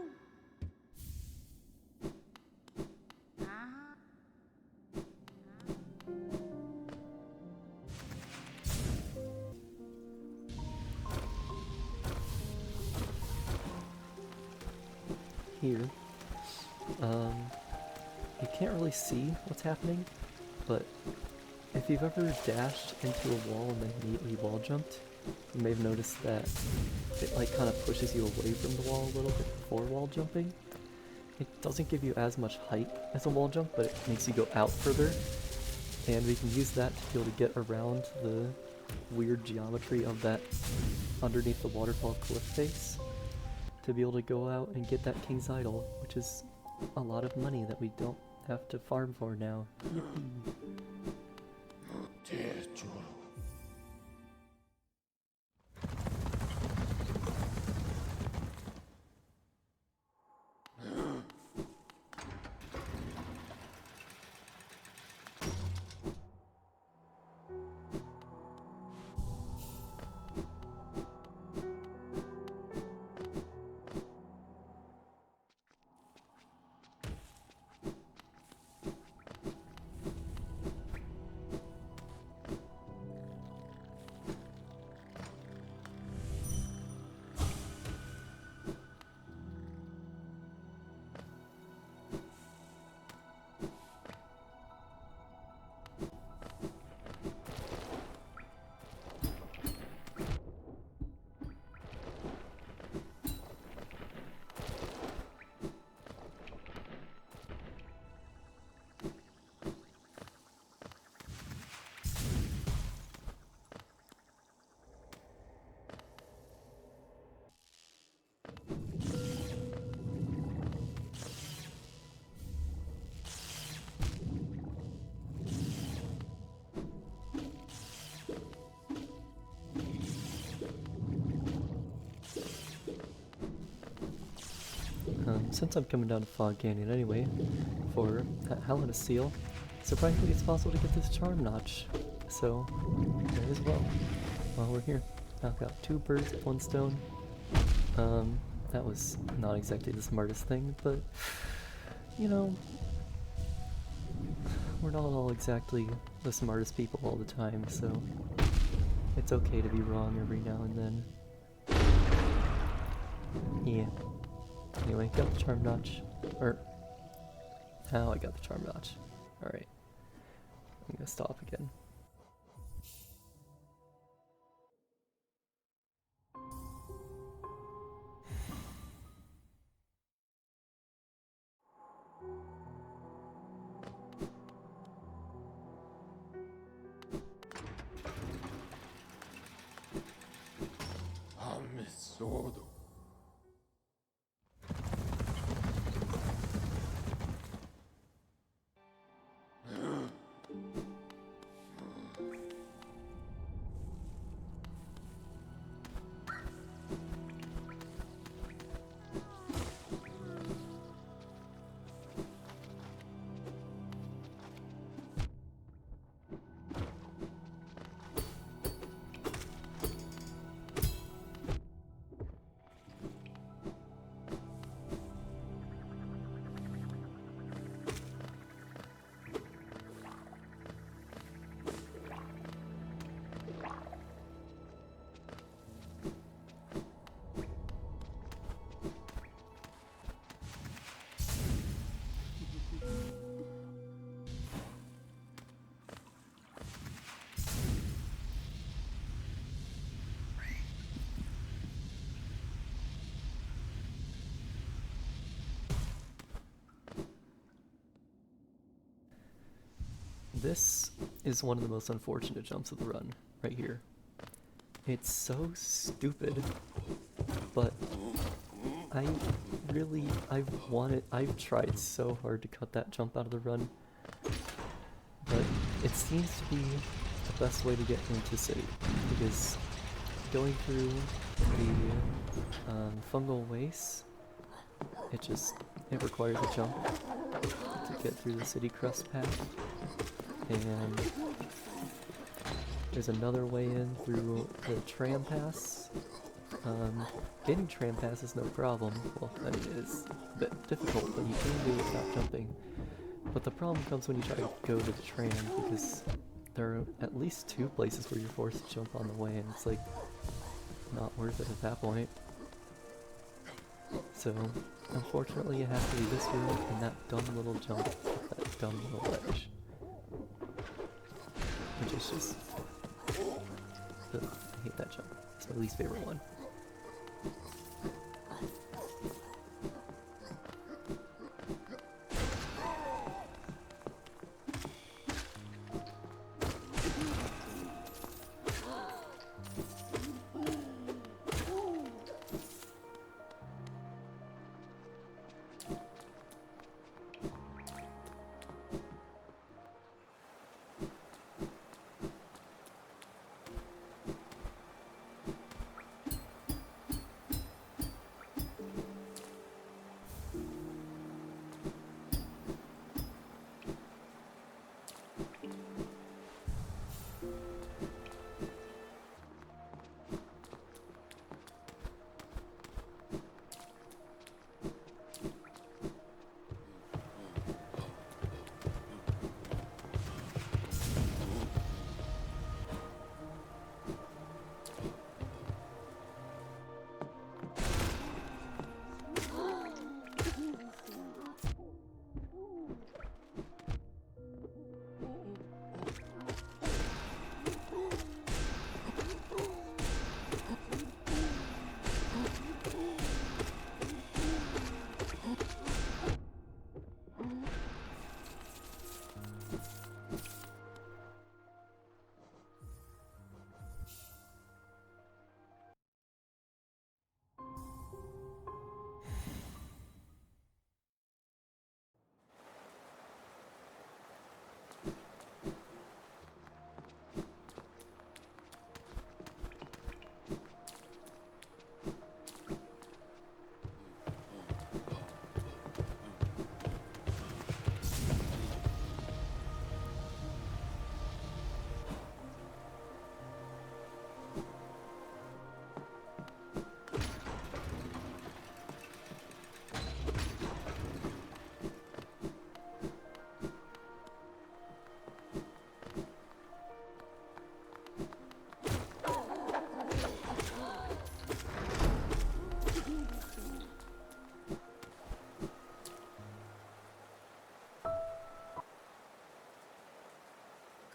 Here, you can't really see what's happening, but if you've ever dashed into a wall and then immediately wall jumped, you may have noticed that it like kind of pushes you away from the wall a little bit before wall jumping. It doesn't give you as much height as a wall jump, but it makes you go out further, and we can use that to be able to get around the weird geometry of that underneath the waterfall cliff face, to be able to go out and get that King's Idol, which is a lot of money that we don't have to farm for now. Yippee. Since I'm coming down to Fog Canyon anyway, for Hell in a Seal, surprisingly it's possible to get this charm notch. So, there as well. While we're here. Knock out 2 birds with 1 stone. That was not exactly the smartest thing, but, you know, we're not all exactly the smartest people all the time, so it's okay to be wrong every now and then. Yeah. Anyway, got the charm notch. Or, how I got the charm notch. Alright. I'm gonna stop again. Amesodo. This is one of the most unfortunate jumps of the run, right here. It's so stupid, but I've tried so hard to cut that jump out of the run, but it seems to be the best way to get into city, because going through the fungal wastes, it requires a jump to get through the city crust path. And there's another way in through the tram pass. Getting tram pass is no problem. Well, I mean, it is a bit difficult, but you can do it without jumping. But the problem comes when you try to go to the tram, because there are at least 2 places where you're forced to jump on the way, and it's like not worth it at that point. So, unfortunately, it has to be this room and that dumb little jump with that dumb little ledge. Which is just... ugh, I hate that jump. It's my least favorite one.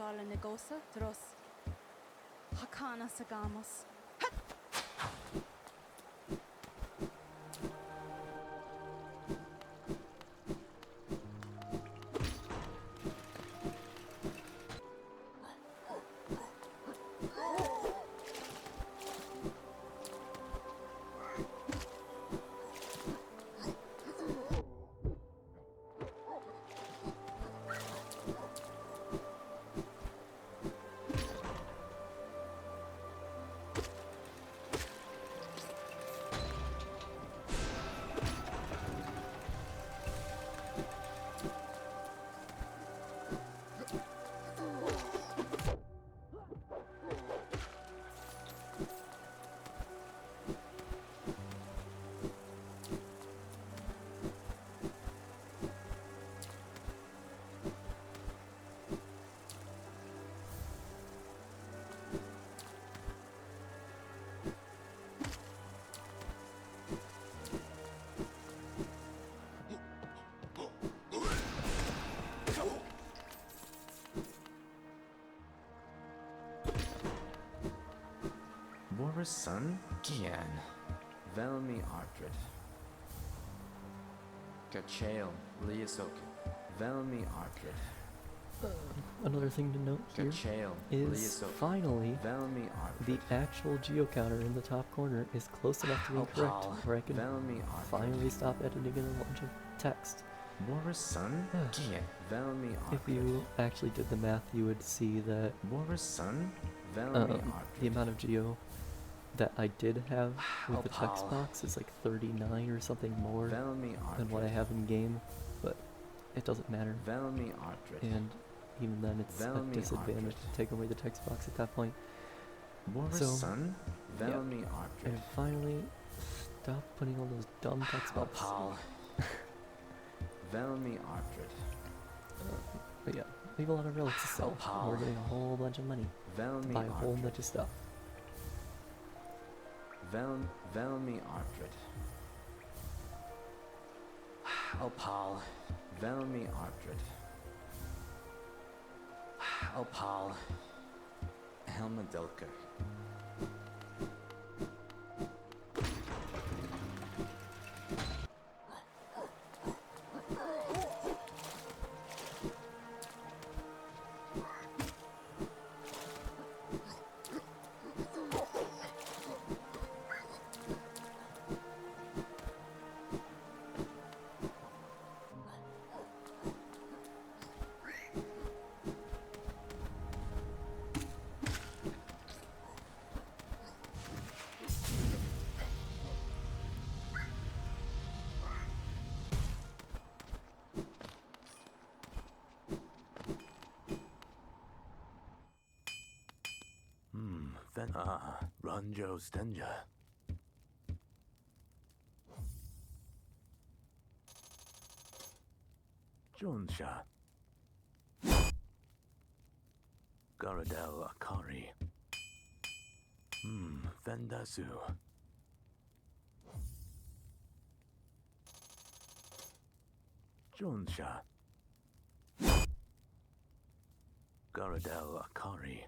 Skala negosa tros. Hakana sagamos. Boris' son? Gian. Velmi Artrid. Kacero, Liasokin. Velmi Artrid. Another thing to note here Kacero, is finally Velmi the Artrid. actual geocounter in the top corner is close enough to be correct where I can Velmi Artrid. finally stop editing in a bunch of text. Boris' son? Gian. Velmi If Artrid. you actually did the math, you would see that Boris' son? Velmi the Artrid. amount of geo that I did have with the text Opal. box is like 39 or something more Velmi than what I Artrid. have in game, but it doesn't matter. Velmi Artrid. And even then, it's a Velmi disadvantage Artrid. to take away the text box at that point. Boris' So, son? yeah. Velmi Artrid. And finally, stop putting all those dumb text boxes. Opal. Velmi Artrid. But yeah, we have a lot of relics to sell. And we're Opal. getting a whole bunch of money. Velmi Buy a whole Artrid. bunch of stuff. Velmi Artrid. Opal. Velmi Artrid. Opal. Helmadilka. Then Ranjo Stenja. Jonsha. Garadel Akari. Vendasu. Jonsha. Garadel Akari.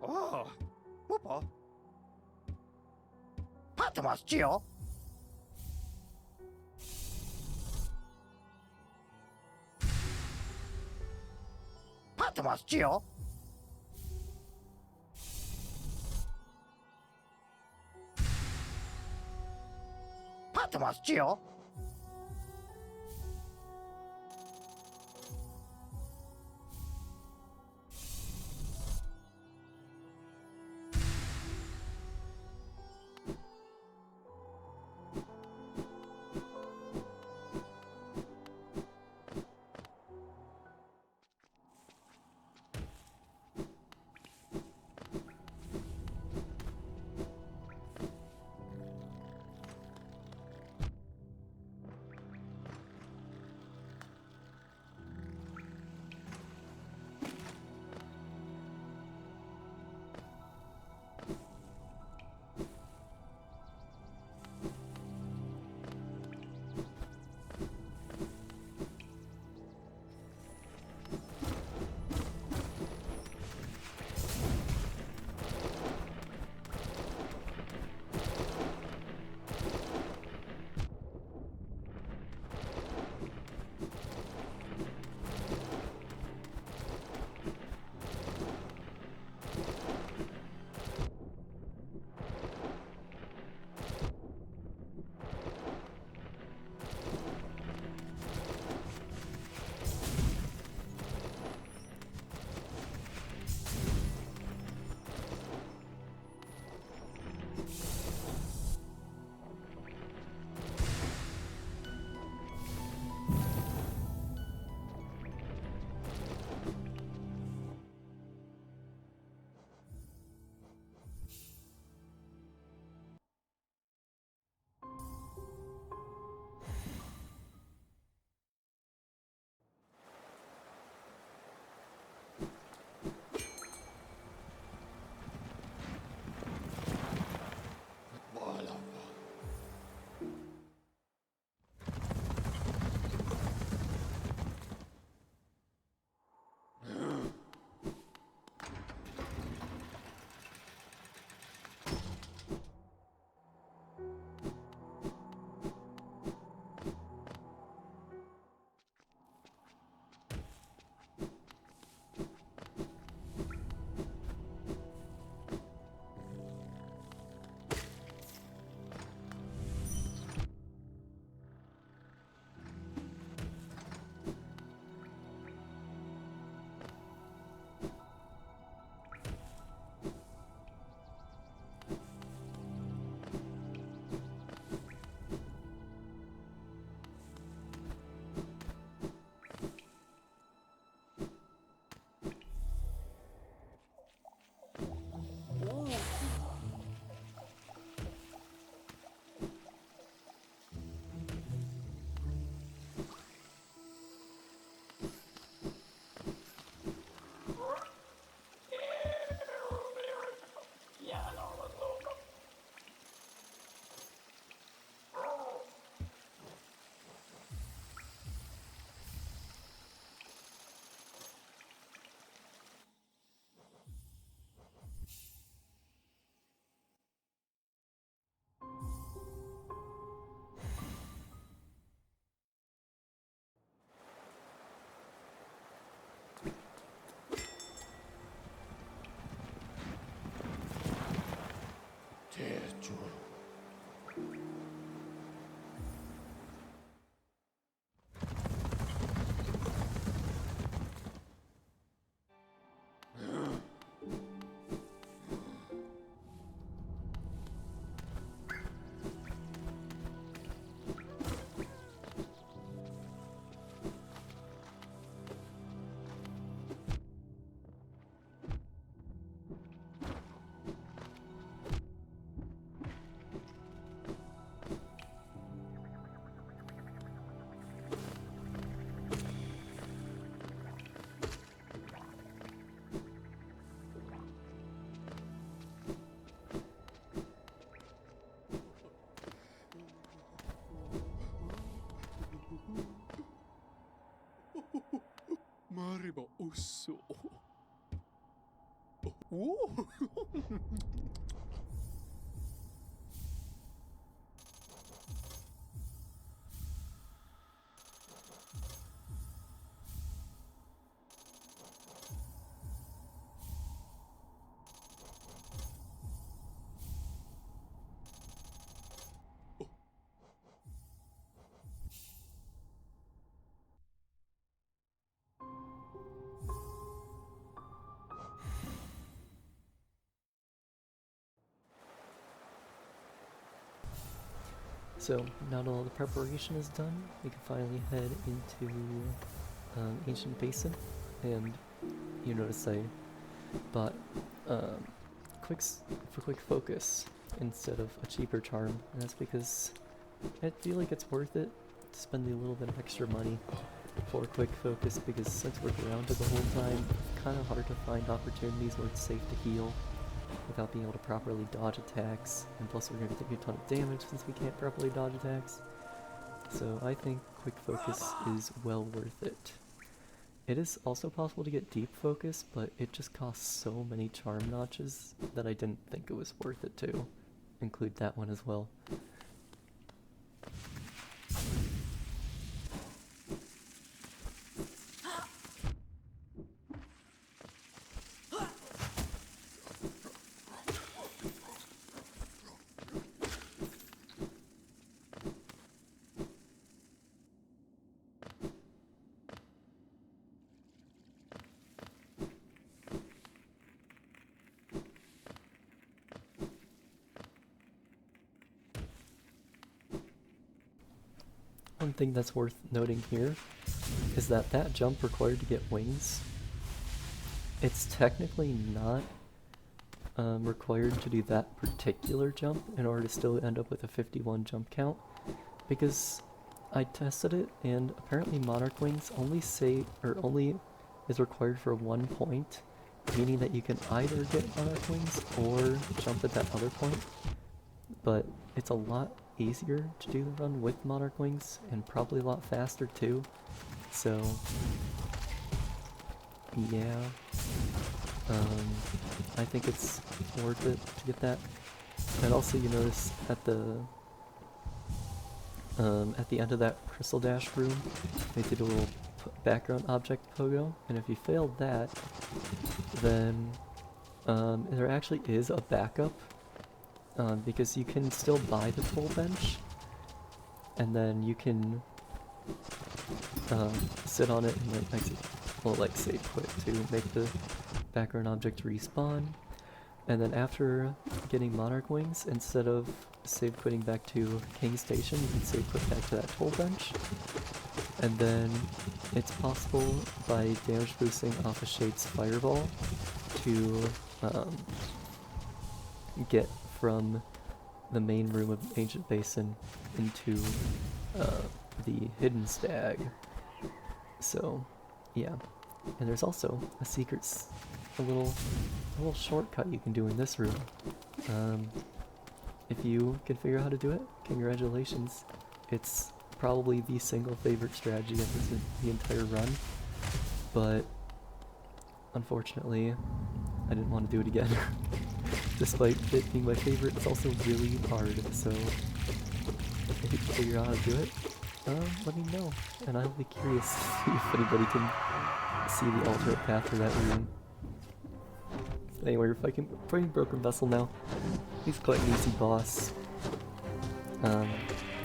Oh, Papa. Patmas, Gio. Patmas, Gio. ってますちよ。Mariba osso. Oh. So now that all the preparation is done, we can finally head into Ancient Basin, and you notice I bought for quick focus instead of a cheaper charm, and that's because I feel like it's worth it to spend a little bit of extra money for quick focus, because since we're grounded the whole time, it's kind of hard to find opportunities where it's safe to heal without being able to properly dodge attacks, and plus we're going to be taking a ton of damage since we can't properly dodge attacks. So I think quick focus is well worth it. It is also possible to get deep focus, but it just costs so many charm notches that I didn't think it was worth it to include that one as well. One thing that's worth noting here is that that jump required to get wings, it's technically not required to do that particular jump in order to still end up with a 51 jump count, because I tested it and apparently Monarch Wings only is required for 1 point, meaning that you can either get Monarch Wings or jump at that other point, but it's a lot easier to do the run with Monarch Wings, and probably a lot faster too, so yeah, I think it's worth it to get that. And also you notice at the end of that Crystal Dash room, they did a little background object pogo, and if you failed that, then there actually is a backup. Because you can still buy the toll bench, and then you can sit on it and like save quit to make the background object respawn, and then after getting Monarch Wings, instead of save quitting back to King Station, you can save quit back to that toll bench, and then it's possible by damage boosting off a Shade's Fireball to get from the main room of Ancient Basin into the Hidden Stag. So, yeah. And there's also a secret, a little shortcut you can do in this room. If you can figure out how to do it, congratulations. It's probably the single favorite strategy of the entire run, but unfortunately, I didn't want to do it again. Despite it being my favorite, it's also really hard, so if you can figure out how to do it, let me know, and I'll be curious to see if anybody can see the alternate path for that room. Anyway, we're fighting Broken Vessel now. He's quite an easy boss,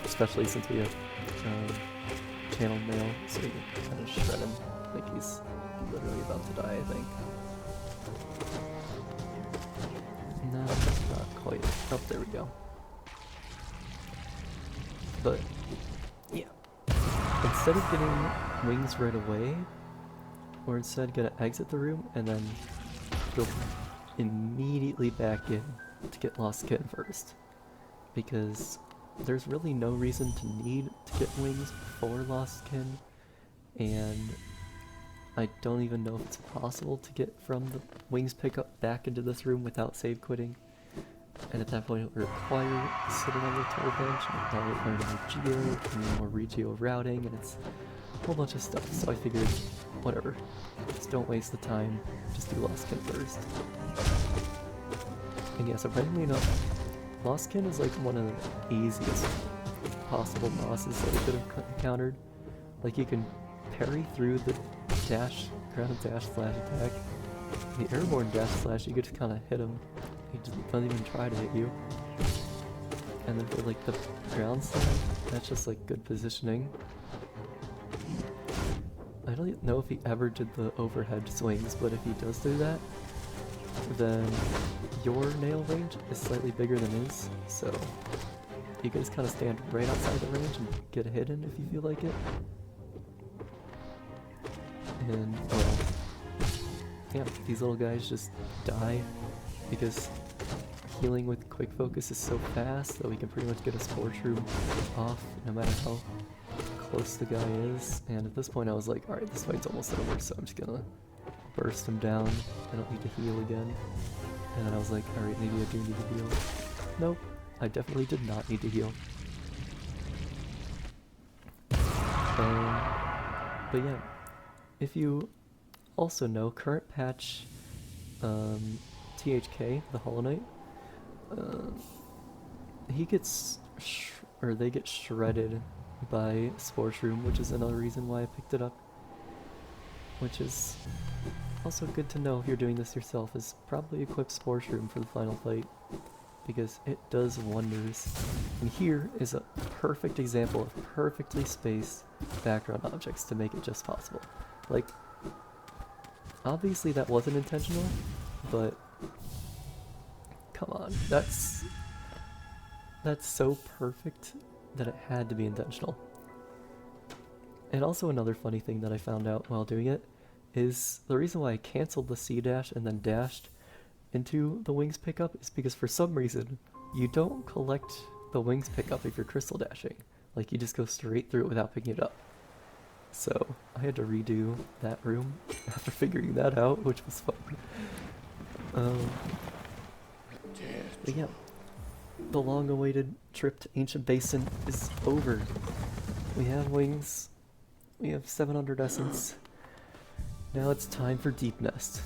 especially since we have channel mail, so we can kind of shred him like he's literally about to die, I think. No, not quite. Oh, there we go. But, yeah. Instead of getting wings right away, we're instead gonna exit the room and then go immediately back in to get Lost Kin first. Because there's really no reason to need to get wings before Lost Kin, and I don't even know if it's possible to get from the wings pickup back into this room without save quitting. And at that point it would require sitting on the toll bench, and it probably learn more geo, and more regeo routing, and it's a whole bunch of stuff. So I figured, whatever, just don't waste the time, just do Lost Kin first. And yeah, surprisingly enough, Lost Kin is like one of the easiest possible bosses that we could have encountered. Like, you can parry through the ground dash slash attack. The airborne dash slash, you could just kind of hit him. He just doesn't even try to hit you. And then for like the ground slash, that's just like good positioning. I don't know if he ever did the overhead swings, but if he does do that, then your nail range is slightly bigger than his, so you can just kind of stand right outside the range and get a hit in if you feel like it. And, well, yeah, these little guys just die because healing with quick focus is so fast that we can pretty much get a Spore Shroom off no matter how close the guy is. And at this point I was like, alright, this fight's almost over, so I'm just gonna burst him down. I don't need to heal again. And then I was like, alright, maybe I do need to heal. Nope, I definitely did not need to heal. But yeah, if you also know, current patch THK, the Hollow Knight, he gets, they get shredded by Spore Shroom, which is another reason why I picked it up. Which is also good to know if you're doing this yourself, is probably equip Spore Shroom for the final fight, because it does wonders. And here is a perfect example of perfectly spaced background objects to make it just possible. Like, obviously that wasn't intentional, but come on, that's so perfect that it had to be intentional. And also another funny thing that I found out while doing it is the reason why I canceled the C dash and then dashed into the wings pickup is because for some reason you don't collect the wings pickup if you're crystal dashing. Like, you just go straight through it without picking it up. So I had to redo that room after figuring that out, which was fun. But yeah, the long-awaited trip to Ancient Basin is over. We have wings, we have 700 essence. Now it's time for Deep Nest.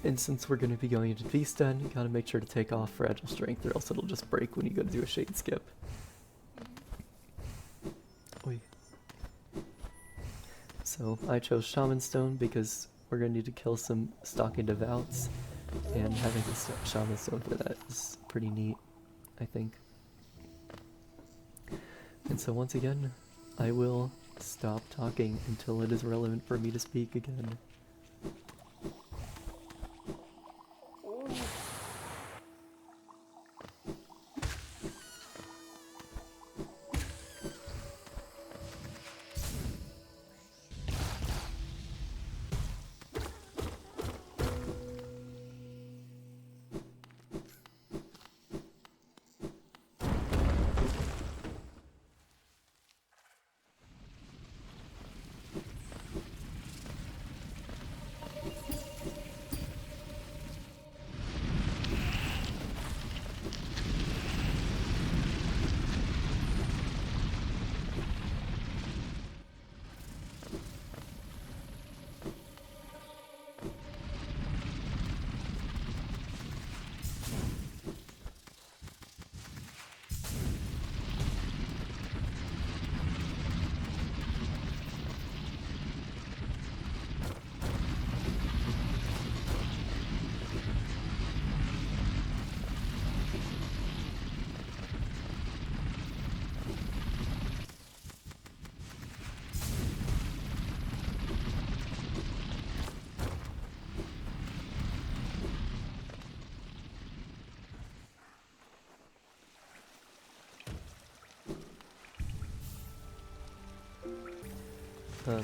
And since we're going to be going into Beast Den, you gotta make sure to take off Fragile Strength, or else it'll just break when you go to do a Shade Skip. Oy. So I chose Shaman Stone because we're going to need to kill some Stalking Devouts, and having this Shaman Stone for that is pretty neat, I think. And so once again, I will stop talking until it is relevant for me to speak again.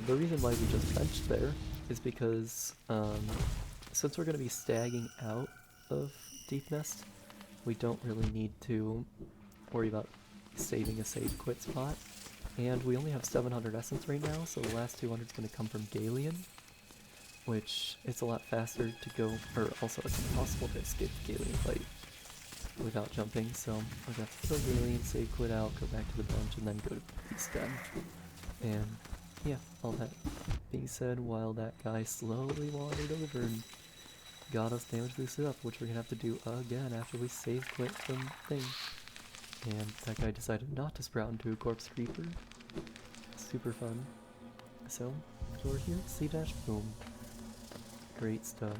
The reason why we just benched there is because since we're going to be stagging out of Deep Nest, we don't really need to worry about saving a save quit spot. And we only have 700 essence right now, so the last 200 is going to come from Galeon, which it's a lot faster to go, or also it's impossible to escape the Galeon fight without jumping, so we're going to have to kill Galeon, save quit out, go back to the bench, and then go to Beast Den. And yeah, all that being said, while that guy slowly wandered over and got us damage boosted up, which we're gonna have to do again after we save quit from thing. And that guy decided not to sprout into a corpse creeper. Super fun. So we're here, C dash, boom. Great stuff.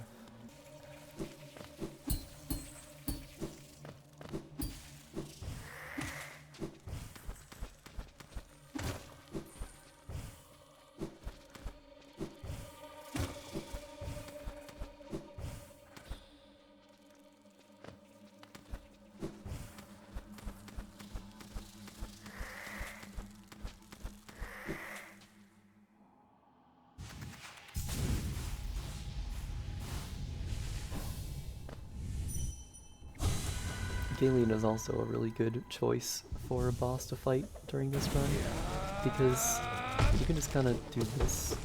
Galen is also a really good choice for a boss to fight during this run, because you can just kind of do this.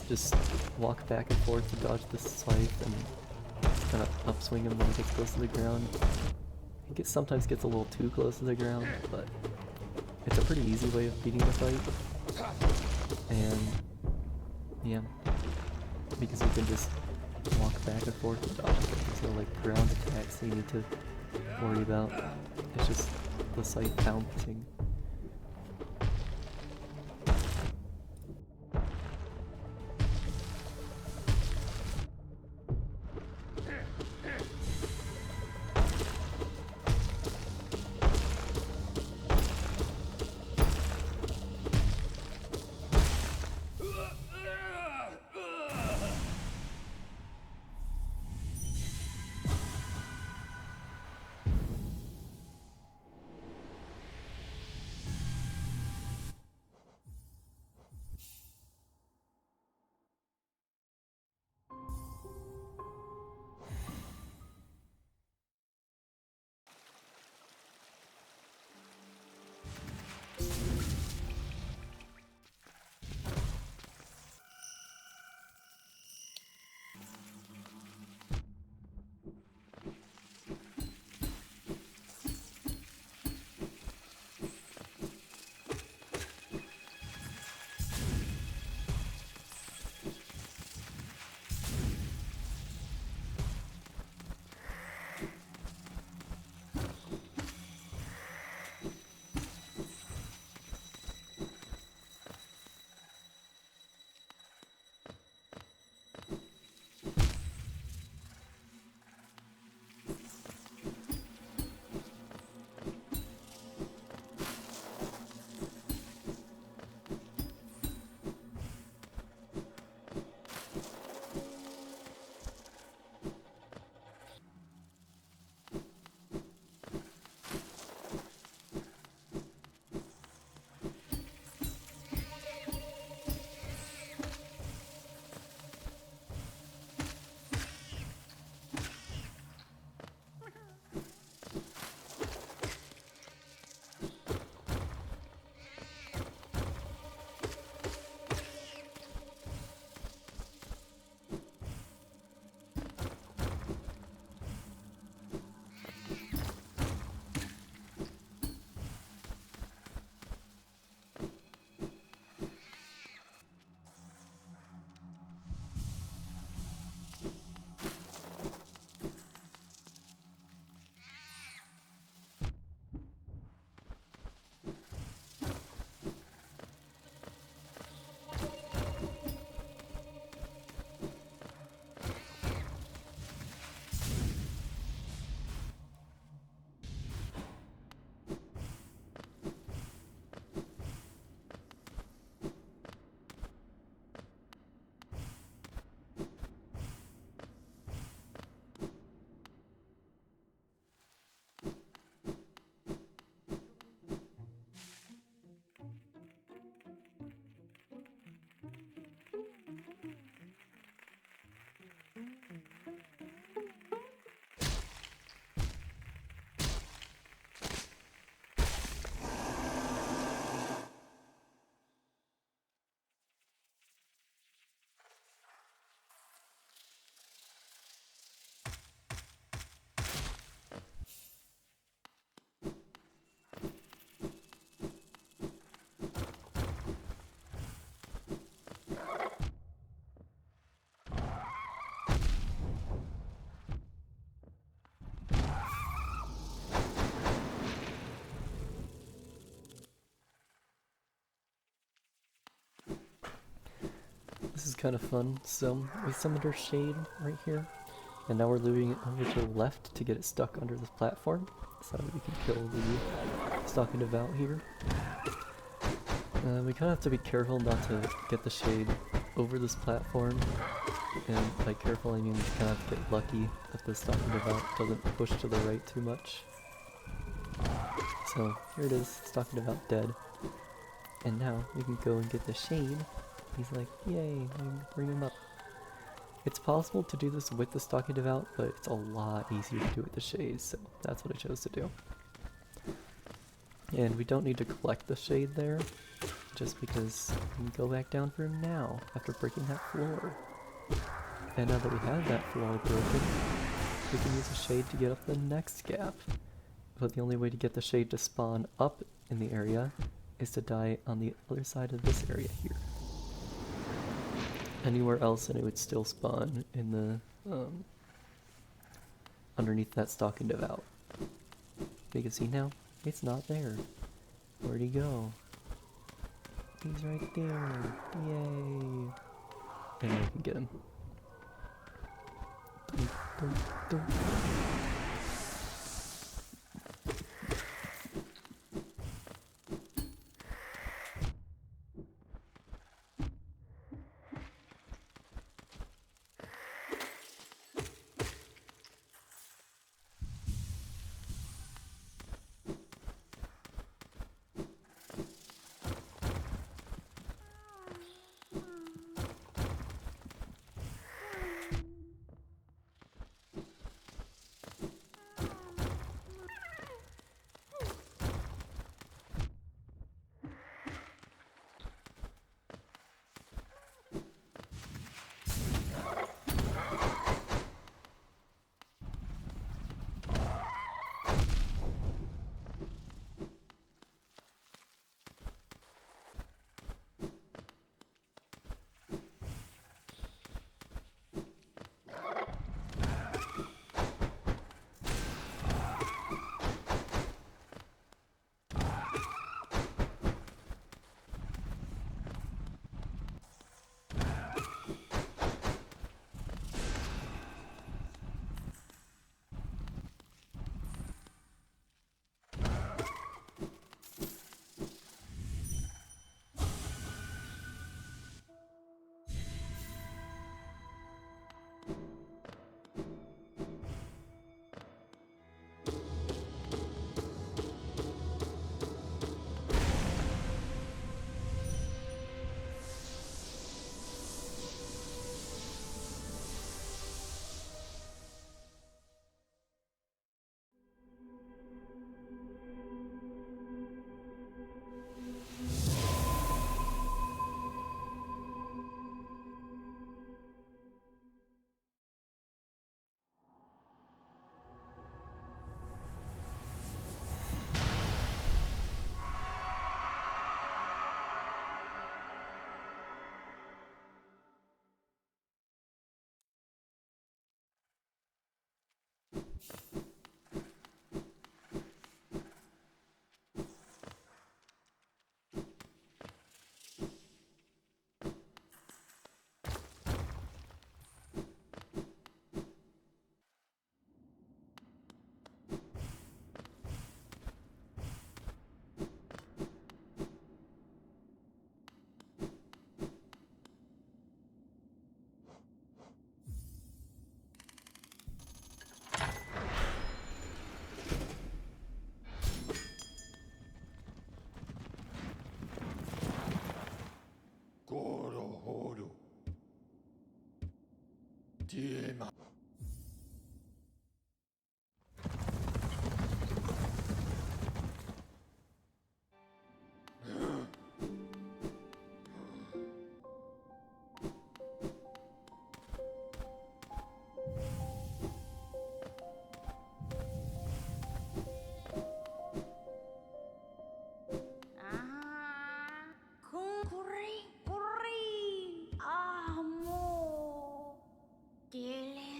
Just walk back and forth to dodge the scythe and kind of upswing him when he gets close to the ground. He sometimes gets a little too close to the ground, but it's a pretty easy way of beating the fight. And yeah, because you can just walk back and forth and dodge things. There's no like ground attacks you need to worry about. It's just the scythe bouncing. This is kind of fun. So we summoned our shade right here, and now we're moving it over to the left to get it stuck under this platform, so that we can kill the stalking devout here. We kind of have to be careful not to get the shade over this platform, and by careful I mean we kind of have to get lucky if the stalking devout doesn't push to the right too much. So here it is, stalking devout dead. And now we can go and get the shade. He's like, yay, I can bring him up. It's possible to do this with the Stalking Devout, but it's a lot easier to do with the Shade, so that's what I chose to do. And we don't need to collect the Shade there, just because we can go back down for him now, after breaking that floor. And now that we have that floor broken, we can use a Shade to get up the next gap. But the only way to get the Shade to spawn up in the area is to die on the other side of this area here. Anywhere else and it would still spawn in the, underneath that Stalking Devout. You can see now, it's not there. Where'd he go? He's right there. Yay. And I can get him. Dun, dun, dun. Diema. Kuri, kuri, amo, kile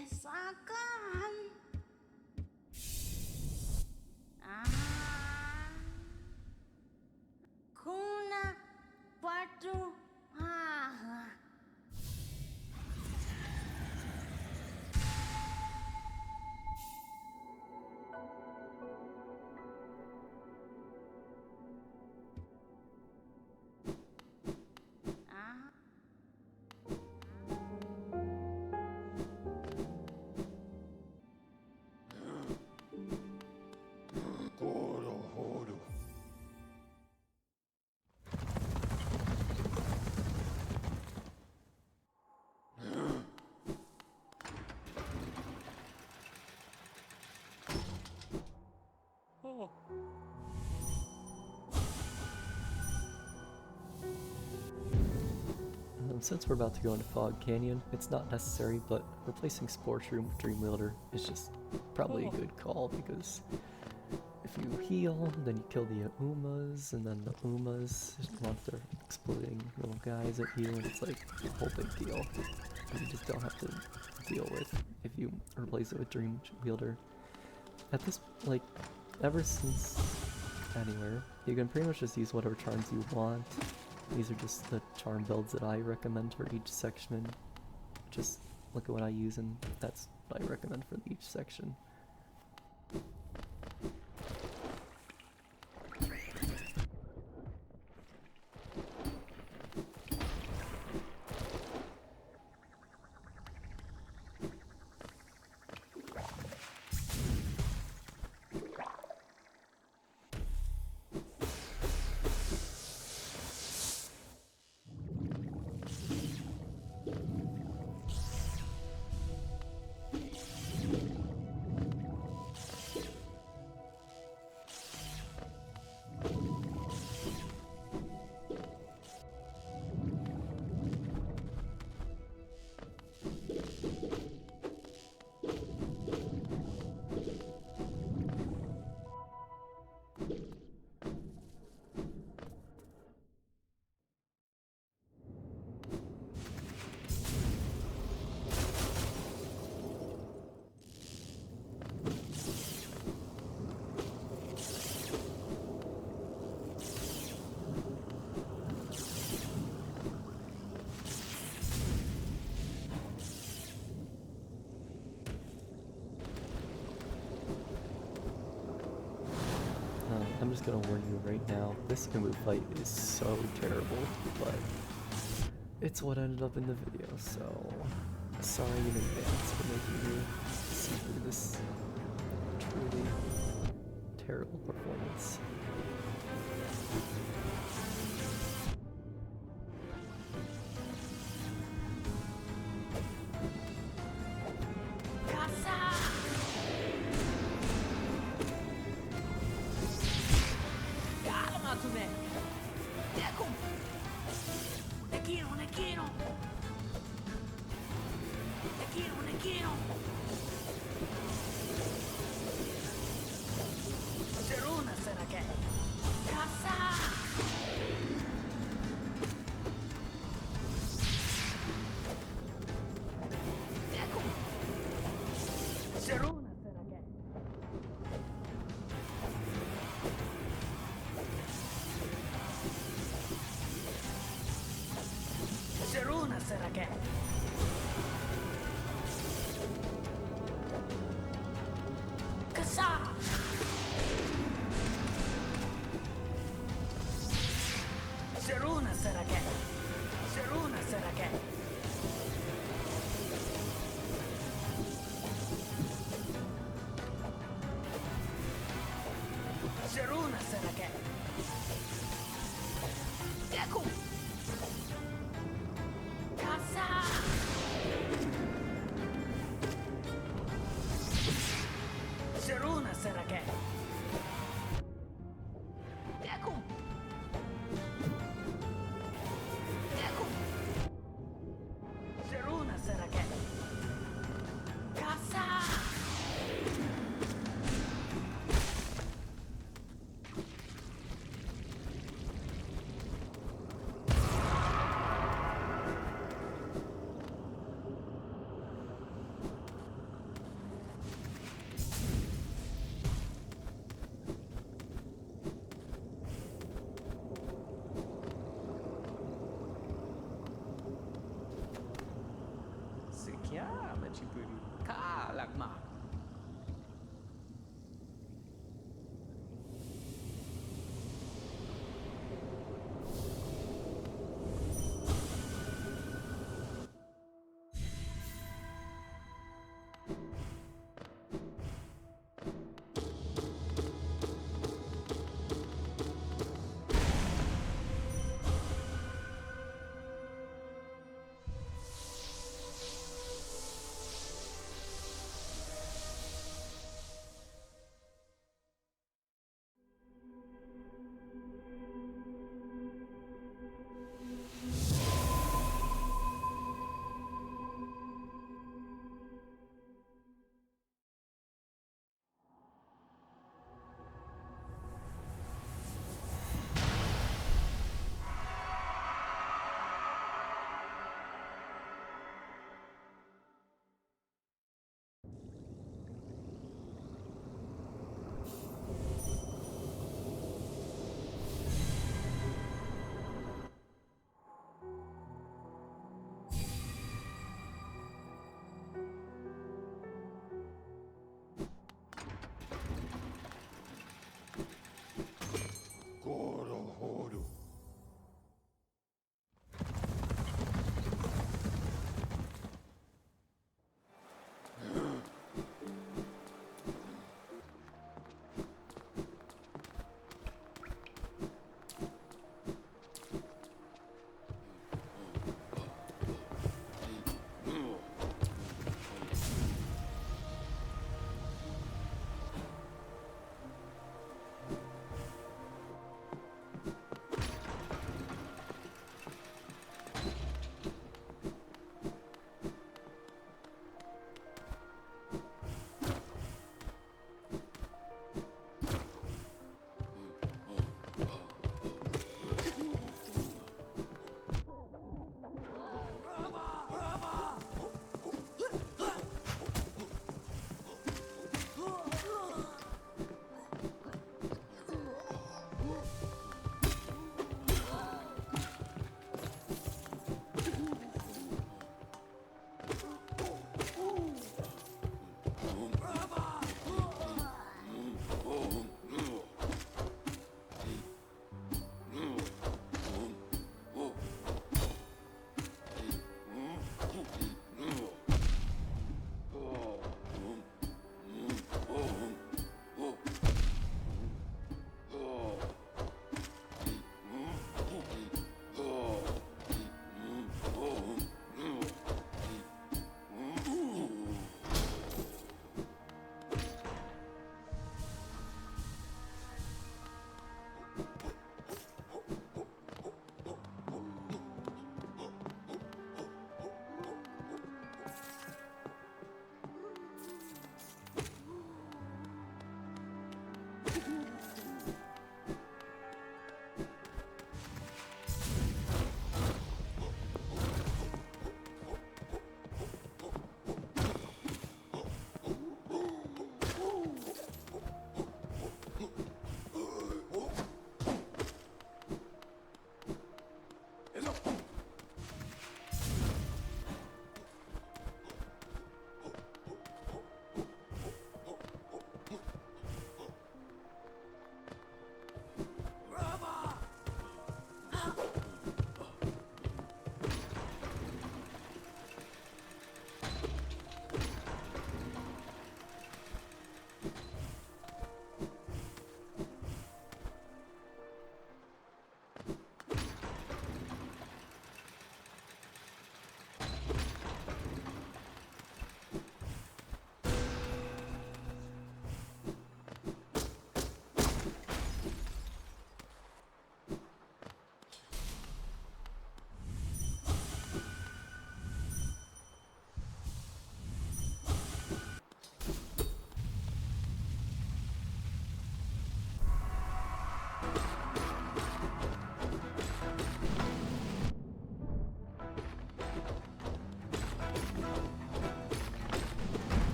Since we're about to go into Fog Canyon, it's not necessary, but replacing Sports Room with Dream Wielder is just probably a good call, because if you heal, then you kill the Umas, and then the Umas want their exploding little guys at you, and it's like a whole big deal. And you just don't have to deal with if you replace it with Dream Wielder. At this, like, ever since anywhere, you can pretty much just use whatever charms you want. These are just the charm builds that I recommend for each section. Just look at what I use, and that's what I recommend for each section. I'm just gonna warn you right now, this Umu fight is so terrible, but it's what ended up in the video, so sorry in advance for making you see through this truly terrible performance.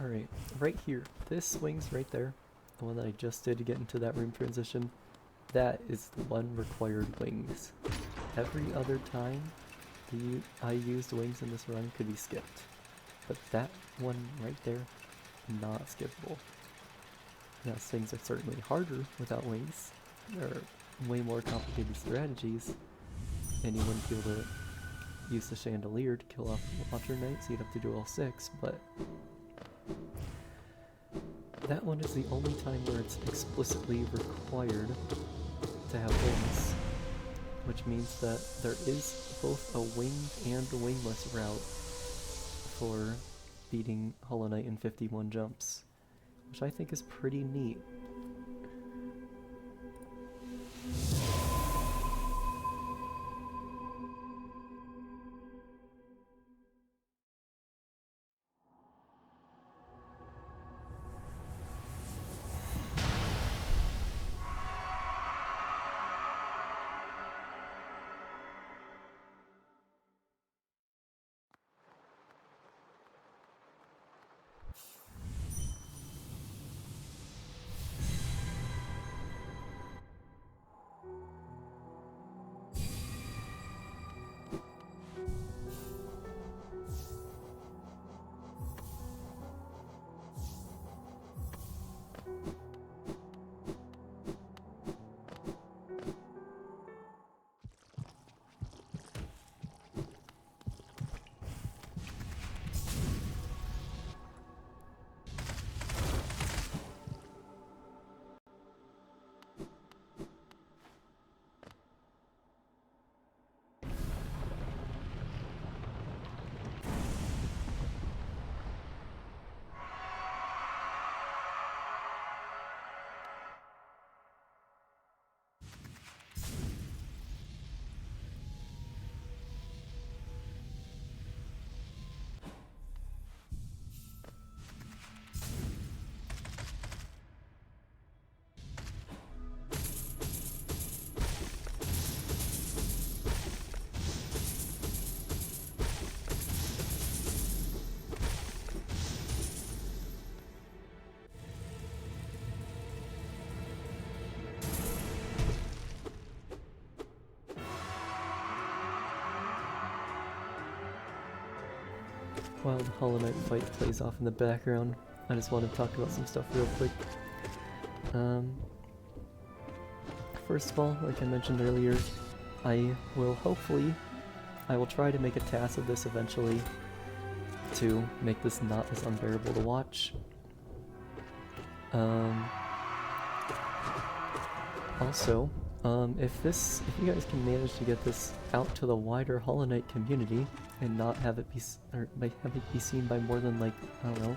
Alright, right here. This wing's right there. The one that I just did to get into that room transition. That is the one required wings. Every other time I used wings in this run could be skipped. But that one right there, not skippable. Now things are certainly harder without wings. There are way more complicated strategies. And you wouldn't be able to use the chandelier to kill off the Watcher Knight, so you'd have to do all 6, but that one is the only time where it's explicitly required to have wings, which means that there is both a winged and a wingless route for beating Hollow Knight in 51 jumps, which I think is pretty neat. While the Hollow Knight fight plays off in the background, I just want to talk about some stuff real quick. First of all, like I mentioned earlier, I will try to make a task of this eventually to make this not as unbearable to watch. Also, if you guys can manage to get this out to the wider Hollow Knight community and not have it be seen by more than, like, I don't know,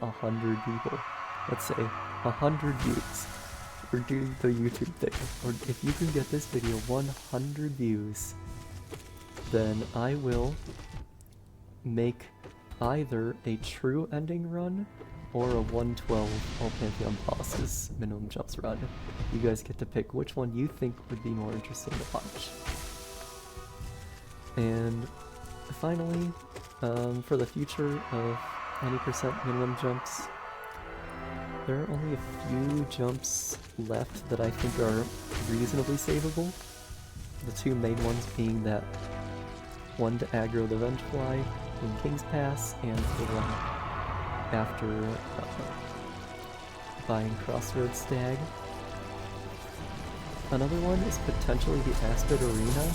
100 people. Let's say 100 views. We're doing the YouTube thing. Or if you can get this video 100 views, then I will make either a true ending run or a 112 all Pantheon bosses minimum jumps run. You guys get to pick which one you think would be more interesting to watch. And finally, for the future of any percent minimum jumps, there are only a few jumps left that I think are reasonably savable. The two main ones being that one to aggro the Vengefly in King's Pass, and the one after buying Crossroads Stag. Another one is potentially the Aspid Arena.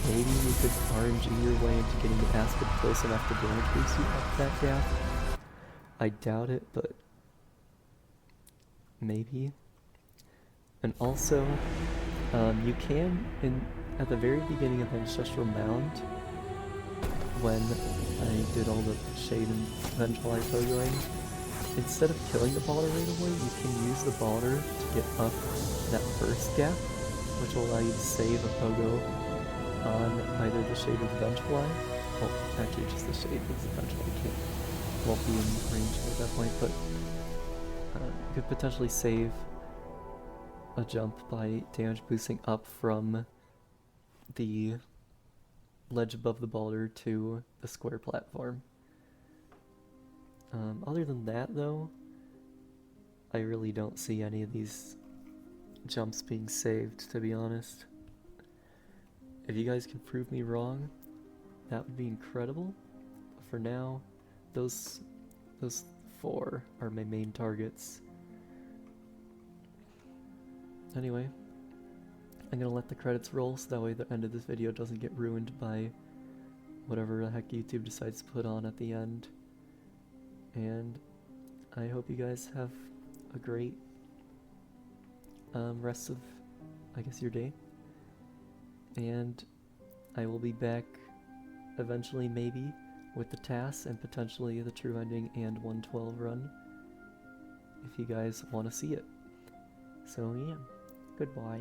Maybe you could RNG your way into getting the Aspid close enough to damage boost you up that gap. I doubt it, but maybe. And also, you can, at the very beginning of Ancestral Mound, when I did all the Shade and Vengefly pogoing, instead of killing the Balder right away, you can use the Balder to get up that first gap, which will allow you to save a pogo on either the Shade or the Vengefly. Well, actually just the Shade, because the Vengefly won't be in range at that point, but you could potentially save a jump by damage boosting up from the ledge above the boulder to the square platform. Other than that, though, I really don't see any of these jumps being saved, to be honest. If you guys can prove me wrong, that would be incredible. But for now, those 4 are my main targets. Anyway, I'm gonna let the credits roll so that way the end of this video doesn't get ruined by whatever the heck YouTube decides to put on at the end. And I hope you guys have a great rest of, I guess, your day. And I will be back eventually, maybe, with the TAS and potentially the True Ending and 112 run, if you guys want to see it. So yeah, goodbye.